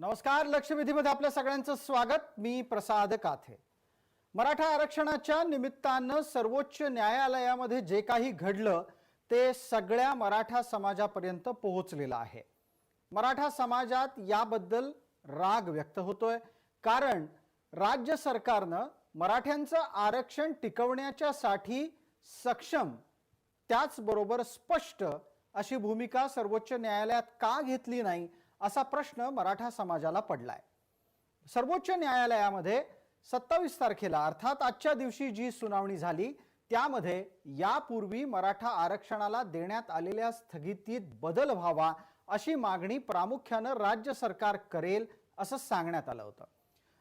नमस्कार. लक्षवेधीमध्ये आपल्या सगळ्यांचं स्वागत. मी प्रसाद काथे. मराठा आरक्षणाच्या निमित्तानं सर्वोच्च न्यायालयामध्ये जे काही घडलं ते सगळ्या मराठा समाजापर्यंत पोहोचलेलं आहे. मराठा समाजात याबद्दल राग व्यक्त होतोय, कारण राज्य सरकारनं मराठ्यांचं आरक्षण टिकवण्याच्यासाठी सक्षम त्याचबरोबर स्पष्ट अशी भूमिका सर्वोच्च न्यायालयात का घेतली नाही असा प्रश्न मराठा समाजाला पडलाय. सर्वोच्च न्यायालयामध्ये 27 तारखेला अर्थात आजच्या दिवशी जी सुनावणी झाली त्यामध्ये यापूर्वी मराठा आरक्षणाला देण्यात आलेल्या स्थगितीत बदल व्हावा अशी मागणी प्रामुख्याने राज्य सरकार करेल असं सांगण्यात आलं होतं.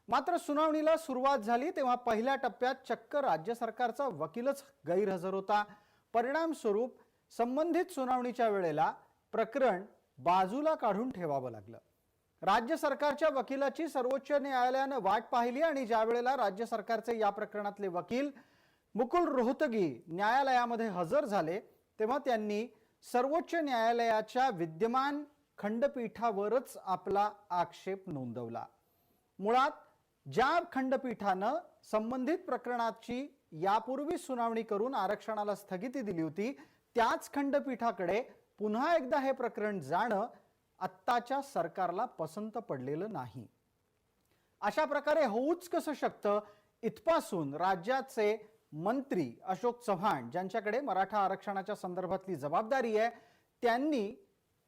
मात्र सुनावणीला सुरुवात झाली तेव्हा पहिल्या टप्प्यात चक्क राज्य सरकारचा वकीलच गैरहजर होता. परिणाम स्वरूप संबंधित सुनावणीच्या वेळेला प्रकरण बाजूला काढून ठेवावं लागलं. राज्य सरकारच्या वकिलाची सर्वोच्च न्यायालयाने वाट पाहिली आणि ज्या वेळेला राज्य सरकारचे या प्रकरणातले वकील मुकुल रोहतगी न्यायालयामध्ये हजर झाले तेव्हा त्यांनी सर्वोच्च न्यायालयाच्या विद्यमान खंडपीठावरच आपला आक्षेप नोंदवला. मुळात ज्या खंडपीठानं संबंधित प्रकरणाची यापूर्वी सुनावणी करून आरक्षणाला स्थगिती दिली होती त्याच खंडपीठाकडे पुन्हा एकदा हे प्रकरण जाणं आत्ताच्या सरकारला पसंत पडलेलं नाही. अशा प्रकारे होऊच कसं शकतं इथपासून राज्याचे मंत्री अशोक चव्हाण ज्यांच्याकडे मराठा आरक्षणाच्या संदर्भातली जबाबदारी आहे त्यांनी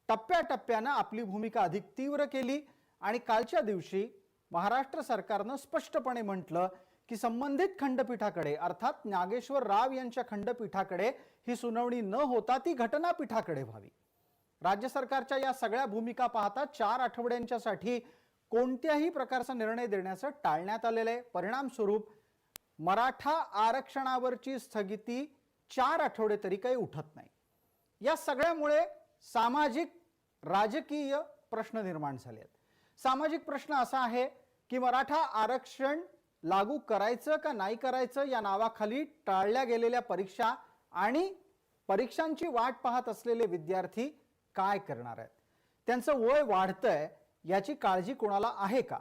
टप्प्याटप्प्यानं आपली भूमिका अधिक तीव्र केली आणि कालच्या दिवशी महाराष्ट्र सरकारनं स्पष्टपणे म्हटलं की संबंधित खंडपीठाकडे अर्थात नागेश्वर राव यांच्या खंडपीठाकडे ही सुनावणी न होता ती घटनापीठाकडे व्हावी. राज्य सरकारच्या या सगळ्या भूमिका पाहता 4 आठवड्यांच्यासाठी कोणत्याही प्रकारचा निर्णय देण्याचं टाळण्यात आलेलं आहे. परिणाम स्वरूप मराठा आरक्षणावरची स्थगिती 4 आठवडे तरी काही उठत नाही. या सगळ्यामुळे सामाजिक राजकीय प्रश्न निर्माण झाले आहेत. सामाजिक प्रश्न असा आहे की मराठा आरक्षण लागू करायचं का नाही करायचं या नावाखाली टाळल्या गेलेल्या परीक्षा आणि परीक्षांची वाट पाहत असलेले विद्यार्थी काय करणार आहेत. त्यांचं वय वाढतंय याची काळजी कोणाला आहे का?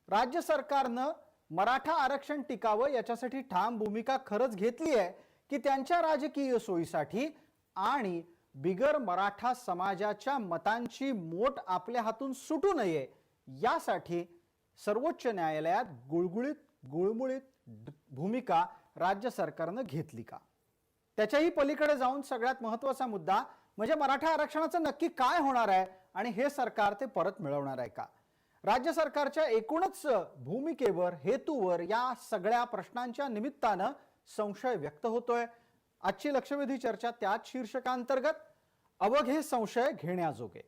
राज्य सरकारनं मराठा आरक्षण टिकावं याच्यासाठी ठाम भूमिका खरंच घेतली आहे की त्यांच्या राजकीय सोयीसाठी आणि बिगर मराठा समाजाच्या मतांची मोठ आपल्या हातून सुटू नये यासाठी सर्वोच्च न्यायालयात गुळमुळीत भूमिका राज्य सरकारनं घेतली का? त्याच्याही पलीकडे जाऊन सगळ्यात महत्त्वाचा मुद्दा म्हणजे मराठा आरक्षणाचं नक्की काय होणार आहे आणि हे सरकार ते परत मिळवणार आहे का? राज्य सरकारच्या एकूणच भूमिकेवर हेतूवर या सगळ्या प्रश्नांच्या निमित्तानं संशय व्यक्त होतोय. आजची लक्षवेधी चर्चा त्याच शीर्षकांतर्गत अवघे संशय घेण्याजोगे.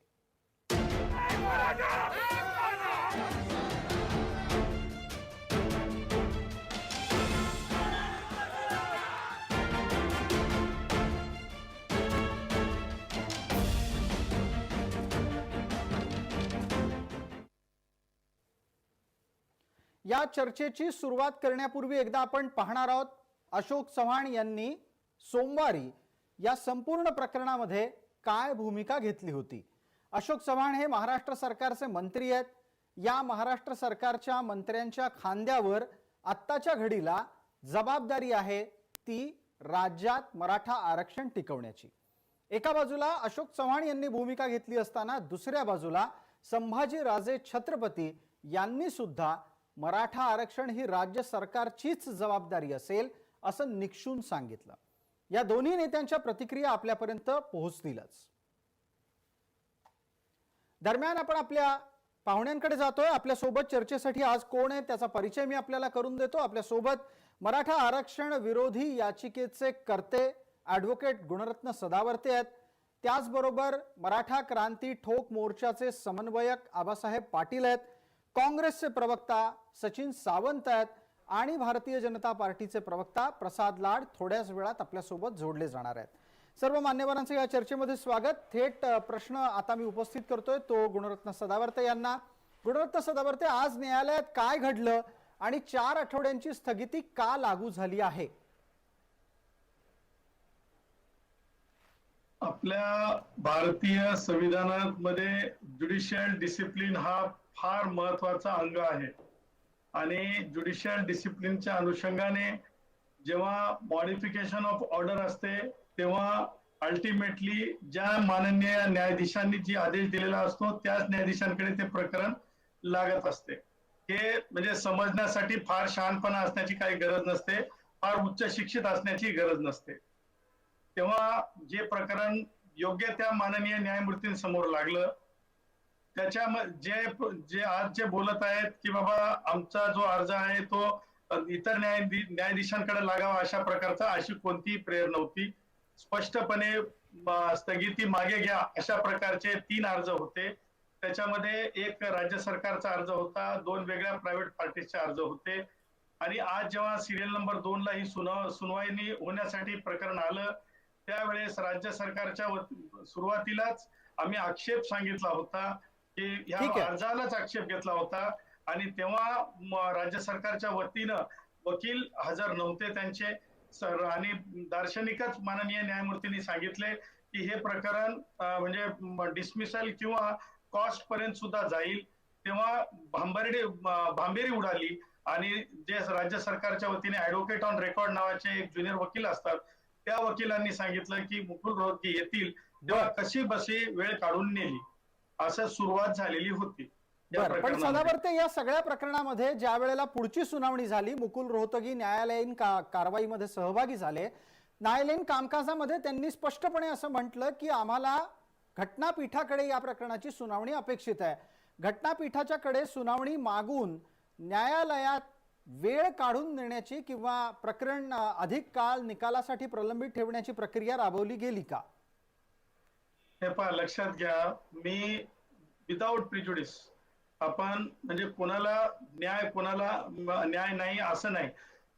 या चर्चेची सुरुवात करण्यापूर्वी एकदा आपण पाहणार आहोत अशोक चव्हाण यांनी सोमवारी या संपूर्ण प्रकरणामध्ये काय भूमिका घेतली होती. अशोक चव्हाण हे महाराष्ट्र सरकारचे मंत्री आहेत. या महाराष्ट्र सरकारच्या मंत्र्यांच्या खांद्यावर आत्ताच्या घडीला जबाबदारी आहे ती राज्यात मराठा आरक्षण टिकवण्याची. एका बाजूला अशोक चव्हाण यांनी भूमिका घेतली असताना दुसऱ्या बाजूला संभाजीराजे छत्रपती यांनी सुद्धा मराठा आरक्षण ही राज्य सरकारचीच जबाबदारी असेल असं निक्षून सांगितलं. या दोन्ही नेत्यांच्या प्रतिक्रिया आपल्यापर्यंत पोहोचतीलच. दरम्यान आपण आपल्या पाहुण्यांकडे जातोय. आपल्या सोबत चर्चेसाठी आज कोण आहे त्याचा परिचय मी आपल्याला करून देतो. आपल्या सोबत मराठा आरक्षण विरोधी याचिकेचे कर्ते ॲडव्होकेट गुणरत्न सदावर्ते आहेत. त्याचबरोबर मराठा क्रांती ठोक मोर्चाचे समन्वयक आबासाहेब पाटील आहेत. काँग्रेसचे प्रवक्ता सचिन सावंत आहेत आणि भारतीय जनता पार्टीचे प्रवक्ता प्रसाद लाड थोड्याच वेळात आपल्यासोबत जोडले जाणार आहेत. सर्व मान्यवरांचे या चर्चेमध्ये स्वागत. थेट प्रश्न आता मी उपस्थित करतोय तो गुणरत्न सदावर्ते यांना. गुणरत्न सदावर्ते, आज न्यायालयात काय घडलं आणि 4 आठवड्यांची स्थगिती का लागू झाली आहे? आपल्या भारतीय संविधानामध्ये ज्युडिशियल डिसिप्लिन हा फार महत्वाचा अंग आहे आणि ज्युडिशियल डिसिप्लिनच्या अनुषंगाने जेव्हा मॉडिफिकेशन ऑफ ऑर्डर असते तेव्हा अल्टिमेटली ज्या माननीय न्यायाधीशांनी जी आदेश दिलेला असतो त्याच न्यायाधीशांकडे ते प्रकरण लागत असते. हे म्हणजे समजण्यासाठी फार शहाणपणा असण्याची काही गरज नसते, फार उच्च शिक्षित असण्याची गरज नसते. तेव्हा जे प्रकरण योग्य त्या माननीय न्यायमूर्तींसमोर लागलं, त्याच्या जे जे आज जे बोलत आहेत की बाबा आमचा जो अर्ज आहे तो इतर न्यायाधीशांकडे लागावा अशा प्रकारचा अशी कोणतीही प्रेयर नव्हती. स्पष्टपणे स्थगिती मागे घ्या अशा प्रकारचे 3 अर्ज होते. त्याच्यामध्ये एक राज्य सरकारचा अर्ज होता, 2 वेगळ्या प्रायव्हेट पार्टीचे अर्ज होते आणि आज जेव्हा सिरियल नंबर 2 ला ही सुनवाई होण्यासाठी प्रकरण आलं त्यावेळेस राज्य सरकारच्या सुरुवातीलाच आम्ही आक्षेप सांगितला होता की या ठीक आहे. अर्जालाच आक्षेप घेतला होता आणि तेव्हा राज्य सरकारच्या वतीनं वकील हजर नव्हते त्यांचे आणि दार्शनिकच माननीय न्यायमूर्तींनी सांगितले की हे प्रकरण म्हणजे डिसमिसल किंवा कॉस्ट पर्यंत सुद्धा जाईल. तेव्हा भांबेरी उडाली आणि जे राज्य सरकारच्या वतीने ऍडव्होकेट ऑन रेकॉर्ड नावाचे एक ज्युनियर वकील असतात त्या वकिलांनी सांगितलं की मुकुल रोहतगी येतील तेव्हा कशी बशी वेळ काढून नेली असं सुरुवात झालेली होती. पण सदावर्ते या सगळ्या प्रकरणामध्ये ज्या वेळेला पुढची सुनावणी झाली, मुकुल रोहतगी न्यायालयीन कारवाईमध्ये सहभागी झाले. न्यायालयीन कामकाजामध्ये त्यांनी स्पष्टपणे असं म्हटलं की आम्हाला घटनापीठाकडे या प्रकरणाची सुनावणी अपेक्षित आहे. घटनापीठाच्या कडे सुनावणी मागून न्यायालयात वेळ काढून देण्याची किंवा प्रकरण अधिक काळ निकालासाठी प्रलंबित ठेवण्याची प्रक्रिया राबवली गेली का? हे पहा, लक्षात घ्या, मी विदाउट प्रिज्युडिस आपण म्हणजे कोणाला न्याय नाही असं नाही.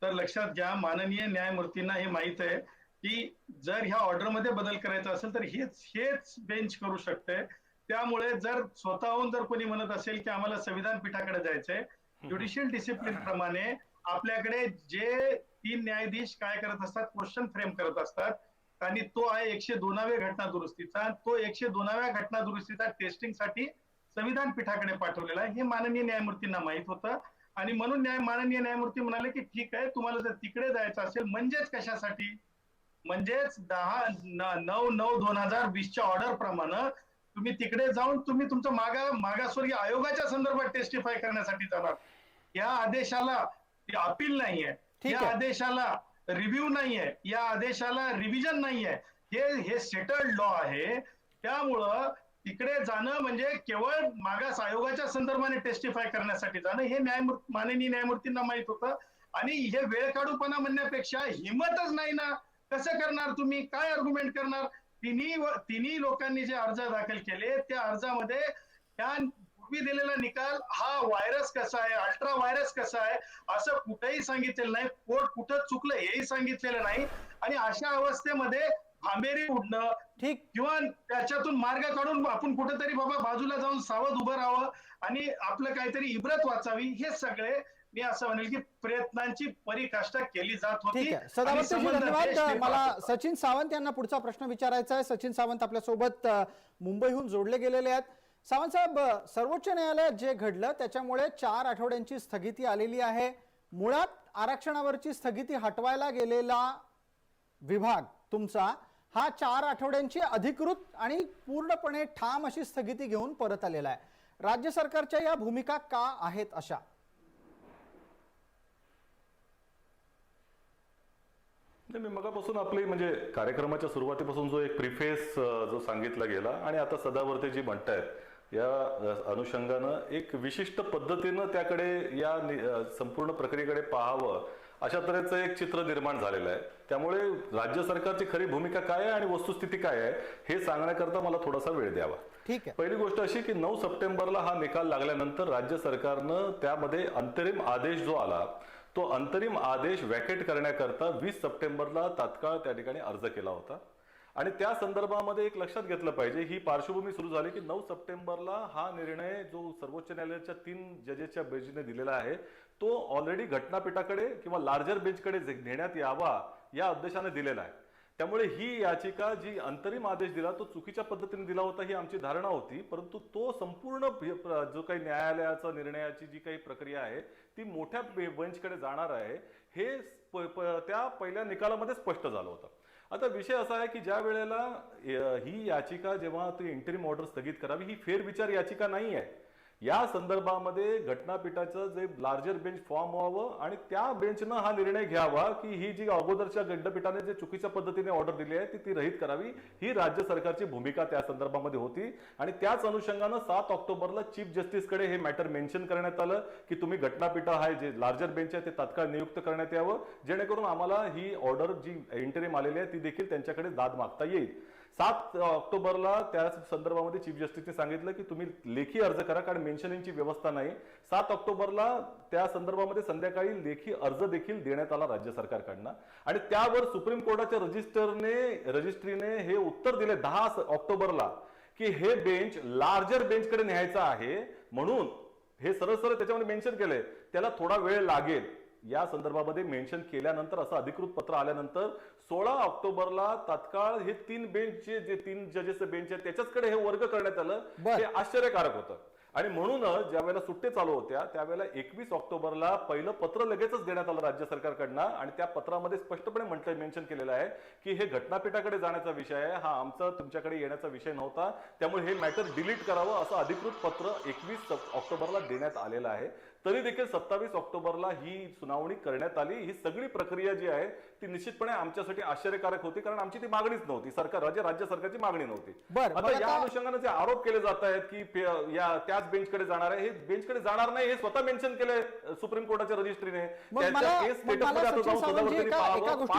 तर लक्षात घ्या, माननीय न्यायमूर्तींना हे माहित आहे की जर ह्या ऑर्डरमध्ये बदल करायचा असेल तर हेच बेंच करू शकते. त्यामुळे जर स्वतःहून जर कोणी म्हणत असेल की आम्हाला संविधान पीठाकडे जायचंय, ज्युडिशियल डिसिप्लिन प्रमाणे आपल्याकडे जे 3 न्यायाधीश काय करत असतात, क्वेश्चन फ्रेम करत असतात आणि तो आहे 102व्या घटना दुरुस्तीचा. तो 102व्या घटना दुरुस्तीचा टेस्टिंग साठी संविधान पीठाकडे पाठवलेला आहे हे माननीय न्यायमूर्तींना माहित होतं आणि म्हणून माननीय न्यायमूर्ती म्हणाले की ठीक आहे, तुम्हाला जर तिकडे जायचं असेल म्हणजेच कशासाठी, म्हणजेच 10/9/2020च्या ऑर्डर प्रमाणे तुम्ही तिकडे जाऊन तुम्ही तुमचं मागासवर्गीय आयोगाच्या संदर्भात टेस्टिफाय करण्यासाठी जाणार. या आदेशाला अपील नाहीये, या आदेशाला रिव्ह्यू नाहीये, या आदेशाला रिव्हिजन नाहीये. हे सेटल्ड लॉ आहे. त्यामुळं तिकडे जाणं म्हणजे केवळ मागास आयोगाच्या संदर्भाने टेस्टिफाय करण्यासाठी जाणं हे माननीय न्यायमूर्तींना माहित होतं आणि हे वेळ काढूपणा म्हणण्यापेक्षा हिंमतच नाही ना, कसं करणार तुम्ही, काय आर्ग्युमेंट करणार. तिन्ही लोकांनी जे अर्ज दाखल केले त्या अर्जामध्ये त्या पूर्वी दिलेला निकाल हा व्हायरस कसा आहे, अल्ट्रा व्हायरस कसा आहे असं कुठेही सांगितलेलं नाही. कोर्ट कुठं चुकलं हेही सांगितलेलं नाही आणि अशा अवस्थेमध्ये भांबेरी उडणं किंवा त्याच्यातून मार्ग काढून आपण कुठेतरी बाबा बाजूला जाऊन सावध उभं राहावं आणि आपलं काहीतरी इब्रत वाचावी, हे सगळे मी असं म्हणेल की प्रयत्नांची परीकाष्ठा केली जात होती. धन्यवाद. मला सचिन सावंत यांना पुढचा प्रश्न विचारायचा आहे. सचिन सावंत आपल्या सोबत मुंबईहून जोडले गेलेले आहेत. सावंत साहेब, सर्वोच्च न्यायालयात जे घडलं त्याच्यामुळे 4 आठवड्यांची स्थगिती आलेली आहे. मुळात आरक्षणावरची स्थगिती हटवायला गेलेला विभाग तुमचा हा 4 आठवड्यांची अधिकृत आणि पूर्णपणे ठाम अशी स्थगिती घेऊन परत आलेला आहे. राज्य सरकारच्या या भूमिका का आहेत अशा? मी मगापासून आपली म्हणजे कार्यक्रमाच्या सुरुवातीपासून जो एक प्रिफेस जो सांगितला गेला आणि आता सदावर्ते जी म्हणतायत या अनुषंगानं एक विशिष्ट पद्धतीनं त्याकडे या संपूर्ण प्रक्रियेकडे पाहावं अशा तऱ्हेचं एक चित्र निर्माण झालेलं आहे. त्यामुळे राज्य सरकारची खरी भूमिका काय आहे आणि वस्तुस्थिती काय आहे हे सांगण्याकरता मला थोडासा वेळ द्यावा. ठीक आहे. पहिली गोष्ट अशी की 9 सप्टेंबरला हा निकाल लागल्यानंतर राज्य सरकारनं त्यामध्ये अंतरिम आदेश जो आला तो अंतरिम आदेश वॅकेट करण्याकरता 20 सप्टेंबरला तात्काळ त्या ठिकाणी अर्ज केला होता आणि त्या संदर्भामध्ये एक लक्षात घेतलं पाहिजे, ही पार्श्वभूमी सुरू झाली की 9 सप्टेंबरला हा निर्णय जो सर्वोच्च न्यायालयाच्या 3 जजेसच्या बेंचने दिलेला आहे तो ऑलरेडी घटनापीठाकडे किंवा लार्जर बेंचकडे नेण्यात यावा या उद्देशाने दिलेला आहे. त्यामुळे ही याचिका जी अंतरिम आदेश दिला तो चुकीच्या पद्धतीने दिला होता ही आमची धारणा होती, परंतु तो संपूर्ण जो काही न्यायालयाचा निर्णयाची जी काही प्रक्रिया आहे ती मोठ्या बेंचकडे जाणार आहे हे त्या पहिल्या निकालामध्ये स्पष्ट झालं होतं. आता विषय असा आहे की ज्या वेळेला ही याचिका जेव्हा ती इंटरिम ऑर्डर स्थगित करावी ही फेरविचार याचिका नाही आहे. या संदर्भामध्ये घटनापीठाचं जे लार्जर बेंच फॉर्म व्हावं आणि त्या बेंचनं हा निर्णय घ्यावा की ही जी अगोदरच्या खंडपीठाने जे चुकीच्या पद्धतीने ऑर्डर दिली आहे ती रहित करावी, ही राज्य सरकारची भूमिका त्या संदर्भामध्ये होती. आणि त्याच अनुषंगानं 7 ऑक्टोबरला चीफ जस्टिसकडे हे मॅटर मेन्शन करण्यात आलं की तुम्ही घटनापीठ आहे जे लार्जर बेंच आहे ते तात्काळ नियुक्त करण्यात यावं, जेणेकरून आम्हाला ही ऑर्डर जी इंटरिम आलेली आहे ती देखील त्यांच्याकडे दाद मागता येईल. 7 ऑक्टोबरला त्या संदर्भामध्ये चीफ जस्टिसने सांगितलं की तुम्ही लेखी अर्ज करा, कारण मेन्शनिंगची व्यवस्था नाही. 7 ऑक्टोबरला त्या संदर्भामध्ये संध्याकाळी लेखी अर्ज देखील देण्यात आला राज्य सरकारकडनं आणि त्यावर सुप्रीम कोर्टाच्या रजिस्ट्रीने हे उत्तर दिले 10 ऑक्टोबरला की हे बेंच लार्जर बेंचकडे न्यायचं आहे, म्हणून हे सरळ सरळ त्याच्यामध्ये मेन्शन केलंय त्याला थोडा वेळ लागेल. या संदर्भामध्ये मेन्शन केल्यानंतर असं अधिकृत पत्र आल्यानंतर 16 ऑक्टोबरला तात्काळ हे 3 बेंचचे जे 3 जजेसचे बेंच आहेत त्याच्याचकडे हे वर्ग करण्यात आलं. हे आश्चर्यकारक होतं. आणि म्हणूनच ज्या वेळेला सुट्टे चालू होत्या त्यावेळेला 21 ऑक्टोबरला पहिलं पत्र लगेचच देण्यात आलं राज्य सरकारकडनं आणि त्या पत्रामध्ये स्पष्टपणे मेन्शन केलेलं आहे की हे घटनापीठाकडे जाण्याचा विषय आहे, हा आमचा तुमच्याकडे येण्याचा विषय नव्हता, त्यामुळे हे मॅटर डिलीट करावं असं अधिकृत पत्र 21 ऑक्टोबरला देण्यात आलेलं आहे. तरी देखील 27 ऑक्टोबरला ही सुनावणी करण्यात आली. ही सगळी प्रक्रिया जी आहे ती निश्चितपणे आमच्यासाठी आश्चर्यकारक होती, कारण आमची ती मागणीच नव्हती, राज्य सरकारची मागणी नव्हती. आता या अनुषंगाने जे आरोप केले जात आहेत की या त्याच बेंचकडे जाणार आहे, हे बेंचकडे जाणार नाही हे स्वतः मेन्शन केले सुप्रीम कोर्टाच्या रजिस्ट्रीने.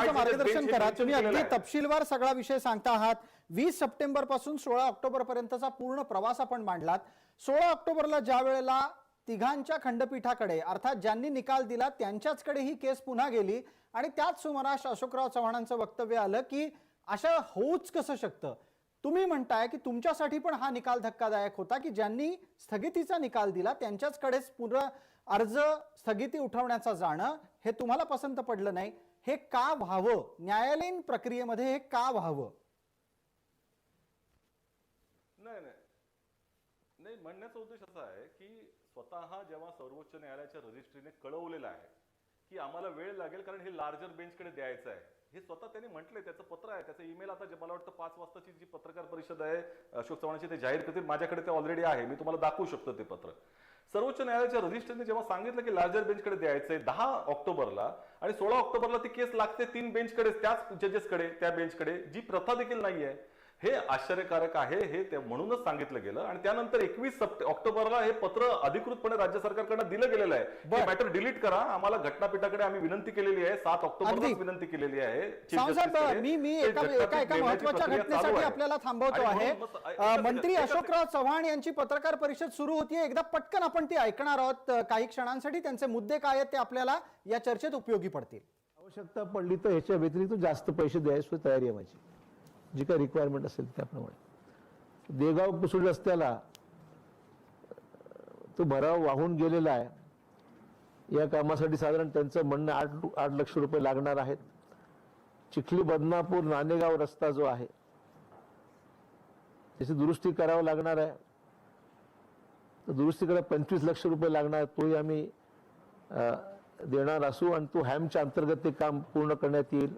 मार्गदर्शन करा, तुम्ही अगदी तपशीलवार सगळा विषय सांगता आहात. 20 सप्टेंबर पासून 16 ऑक्टोबर पर्यंतचा पूर्ण प्रवास आपण मांडलात. 16 ऑक्टोबरला ज्या वेळेला तिघांच्या खंडपीठाकडे अर्थात ज्यांनी निकाल दिला त्यांच्याचकडे ही केस पुन्हा गेली आणि त्याच सुमारास अशोकराव चव्हाणांचं वक्तव्य आलं की अशा होऊच कसं शकतं. तुम्ही म्हणताय की तुमच्यासाठी पण हा निकाल धक्कादायक होता की ज्यांनी स्थगितीचा निकाल दिला त्यांच्याचकडेच पुन्हा अर्ज स्थगिती उठवण्याचं जाणं हे तुम्हाला पसंत पडलं नाही. हे का व्हावं, न्यायालयीन प्रक्रियेमध्ये हे का व्हावं? नाही, म्हणण्याचा उद्देश असा आहे की स्वतः जेव्हा सर्वोच्च न्यायालयाच्या रजिस्ट्रीने कळवलेलं आहे की आम्हाला वेळ लागेल कारण हे लार्जर बेंचकडे द्यायचं आहे, हे स्वतः त्यांनी म्हटलंय, त्याचं पत्र आहे, त्याचा ईमेल आता मला वाटतं 5 वाजताची जी पत्रकार परिषद आहे अशोक चव्हाणांची ते जाहीर करतील, माझ्याकडे ते ऑलरेडी आहे, मी तुम्हाला दाखवू शकतो ते पत्र. सर्वोच्च न्यायालयाच्या रजिस्ट्रीने जेव्हा सांगितलं की लार्जर बेंचकडे द्यायचंय 10 ऑक्टोबरला आणि 16 ऑक्टोबरला ती केस लागते 3 बेंचकडे, त्याच जजेसकडे, त्या बेंचकडे, जी प्रथा देखील नाहीये, हे आश्चर्यकारक आहे. हे म्हणूनच सांगितलं गेलं आणि त्यानंतर 21 ऑक्टोबरला हे पत्र अधिकृतपणे राज्य सरकारकडे दिलं गेलेलं आहे. मॅटर डिलीट करा, आम्हाला घटनापीठाकडे आम्ही विनंती केलेली आहे, 7 ऑक्टोबरला विनंती केलेली आहे. मी एका महत्त्वाच्या घटनेसाठी आपल्याला थांबवतो आहे. मंत्री अशोकराव चव्हाण यांची पत्रकार परिषद सुरू होतीये, एकदा पटकन आपण ती ऐकणार आहोत काही क्षणांसाठी. त्यांचे मुद्दे काय आहेत ते आपल्याला या चर्चेत उपयोगी पडतील. आवश्यकता पडली तर ह्याच्या व्यतिरिक्त जास्त पैसे द्यायची तयारी आहे माझी, जी काही रिक्वायरमेंट असेल त्याप्रमाणे. देगाव पुसुड रस्त्याला तो भराव वाहून गेलेला आहे. या कामासाठी साधारण त्यांचं म्हणणं 8 लाख रुपये लागणार आहेत. चिखली बदनापूर नाणेगाव रस्ता जो आहे त्याची दुरुस्ती करावं लागणार आहे. तर दुरुस्तीकडे 25 लाख रुपये लागणार, तोही आम्ही देणार असू आणि तो हॅमच्या अंतर्गत ते काम पूर्ण करण्यात येईल.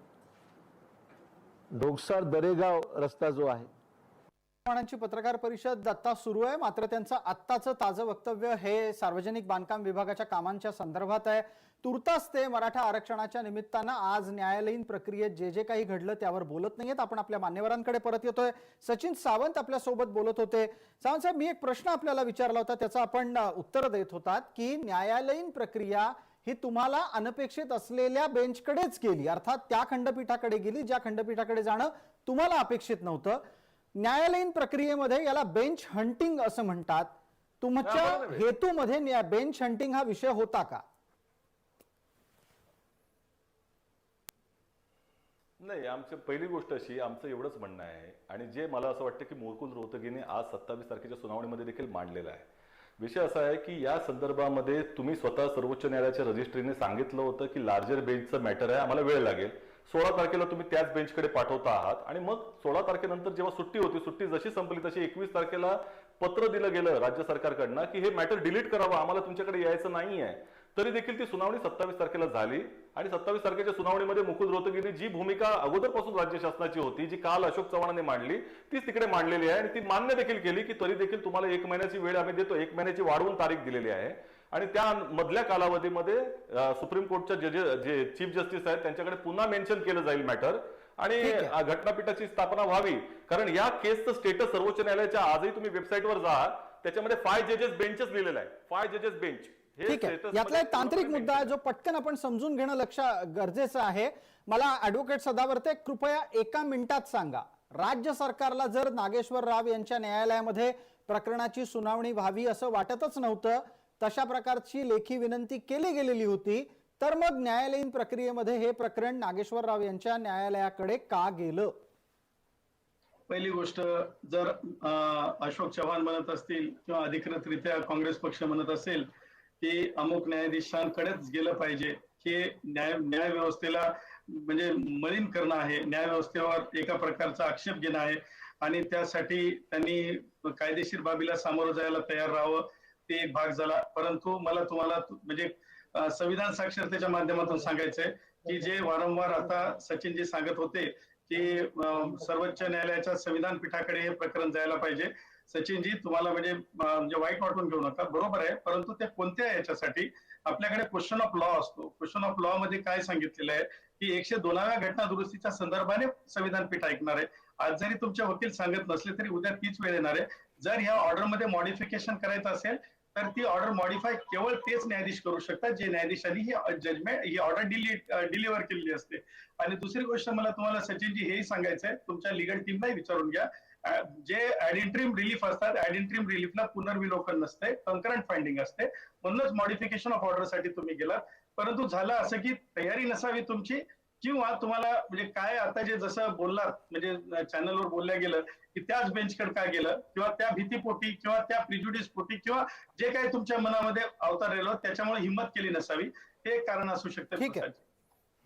ढोकसार दरेगाव रस्ता जो आहे, चव्हाणांची पत्रकार परिषद आता सुरू आहे, मात्र त्यांचं आत्ताचं ताजं वक्तव्य हे सार्वजनिक बांधकाम विभागाच्या कामांच्या संदर्भात आहे. तुर्तास ते मराठा आरक्षणाच्या निमित्तानं आज न्यायालयीन प्रक्रियेत जे जे काही घडलं त्यावर बोलत नाहीयेत. आपण आपल्या मान्यवरांकडे परत येतोय. सचिन सावंत आपल्या सोबत बोलत होते. सावंत साहेब, मी एक प्रश्न आपल्याला विचारला होता, त्याचं आपण उत्तर देत होतात की न्यायालयीन प्रक्रिया ही तुम्हाला अनपेक्षित असलेल्या बेंचकडेच गेली, अर्थात त्या खंडपीठाकडे गेली ज्या खंडपीठाकडे जाणं तुम्हाला अपेक्षित नव्हतं. न्यायालयीन प्रक्रियेमध्ये याला बेंच हंटिंग असं म्हणतात. तुमच्या हेतूमध्ये बेंच हंटिंग हा विषय होता का? नाही, आमची पहिली गोष्ट अशी, आमचं एवढंच म्हणणं आहे आणि जे मला असं वाटतं की मुकुल रोहतगीने आज 27 तारखेच्या सुनावणीमध्ये देखील मांडलेलं आहे. विषय असा आहे की या संदर्भामध्ये तुम्ही स्वतः सर्वोच्च न्यायालयाच्या रजिस्ट्रीने सांगितलं होतं की लार्जर बेंचचं मॅटर आहे, आम्हाला वेळ लागेल. 16 तारखेला तुम्ही त्याच बेंचकडे पाठवता आहात आणि मग 16 तारखेनंतर जेव्हा सुट्टी होती, सुट्टी जशी संपली तशी 21 तारखेला पत्र दिलं गेलं राज्य सरकारकडनं की हे मॅटर डिलीट करावं, आम्हाला तुमच्याकडे यायचं नाहीये. तरी देखील ती सुनावणी 27 तारखेला झाली आणि 27 तारखेच्या सुनावणीमध्ये मुकुल रोहतगीने जी भूमिका अगोदरपासून राज्य शासनाची होती, जी काल अशोक चव्हाणांनी मांडली, तीच तिकडे मांडलेली आहे आणि ती मान्य देखील केली की तरी देखील तुम्हाला 1 महिन्याची वेळ आम्ही देतो, 1 महिन्याची वाढवून तारीख दिलेली आहे. आणि त्या मधल्या कालावधीमध्ये सुप्रीम कोर्टच्या जे चीफ जस्टिस आहेत त्यांच्याकडे पुन्हा मेन्शन केलं जाईल मॅटर आणि घटनापीठाची स्थापना व्हावी. कारण या केसचं स्टेटस सर्वोच्च न्यायालयाच्या आजही तुम्ही वेबसाईटवर जा, त्याच्यामध्ये 5 जजेस बेंचच लिहिलेलं आहे, 5 जजेस बेंच. ठीक आहे, यातला एक तांत्रिक मुद्दा आहे जो पटकन आपण समजून घेणं गरजेचं आहे. मला ऍडव्होकेट सदावर्ते कृपया 1 मिनिटात सांगा, राज्य सरकारला जर नागेश्वर राव यांच्या न्यायालयामध्ये प्रकरणाची सुनावणी व्हावी असं वाटतच नव्हतं, तशा प्रकारची लेखी विनंती केली गेलेली होती, तर मग न्यायालयीन प्रक्रियेमध्ये हे प्रकरण नागेश्वर राव यांच्या न्यायालयाकडे का गेलं? पहिली गोष्ट, जर अशोक चव्हाण म्हणत असतील किंवा अधिकृतरित्या काँग्रेस पक्ष म्हणत असेल की अमुक न्यायाधीशांकडेच गेलं पाहिजे, हे न्याय व्यवस्थेला म्हणजे मलिन करणं आहे, न्याय व्यवस्थेवर एका प्रकारचा आक्षेप घेणं आहे आणि त्यासाठी त्यांनी कायदेशीर बाबीला सामोरं जायला तयार राहावं, ते एक भाग झाला. परंतु मला तुम्हाला म्हणजे संविधान साक्षरतेच्या माध्यमातून सांगायचंय की जे वारंवार आता सचिनजी सांगत होते की सर्वोच्च न्यायालयाच्या संविधान पीठाकडे हे प्रकरण जायला पाहिजे. सचिनजी, तुम्हाला म्हणजे वाईट वाटून घेऊ नका, बरोबर आहे, परंतु ते कोणत्या याच्यासाठी आपल्याकडे क्वेश्चन ऑफ लॉ असतो. क्वेश्चन ऑफ लॉ मध्ये काय सांगितलेलं आहे की 102व्या घटना दुरुस्तीच्या संदर्भाने संविधान पीठ ऐकणार आहे. आज जरी तुमचे वकील सांगत नसले तरी उद्या तीच वेळ येणार आहे. जर या ऑर्डर मध्ये मॉडिफिकेशन करायचं असेल तर ती ऑर्डर मॉडिफाय केवळ तेच न्यायाधीश करू शकतात जे न्यायाधीशांनी ही ऑर्डर डिलिव्हर केलेली असते. आणि दुसरी गोष्ट मला तुम्हाला सचिनजी हेही सांगायचंय, तुमच्या लिगल टीमलाही विचारून घ्या, जे ऍडिंट्रीम रिलीफ असतात, ऍडिंट्रीम रिलीफला पुनर्विलोकन नसते, कंकरंट फाइंडिंग असते, म्हणूनच मॉडिफिकेशन ऑफ ऑर्डर साठी तुम्ही गेलात. परंतु झालं असं की तयारी नसावी तुमची, किंवा तुम्हाला म्हणजे काय आता जे जसं बोललात म्हणजे चॅनलवर बोलल्या गेलं की त्याच बेंचकडे काय गेलं, किंवा त्या भीतीपोटी किंवा त्या प्रिज्युडिस पोटी किंवा जे काही तुमच्या मनामध्ये अवतारलेलं त्याच्यामुळे हिंमत केली नसावी, हे एक कारण असू शकतं. ठीक आहे,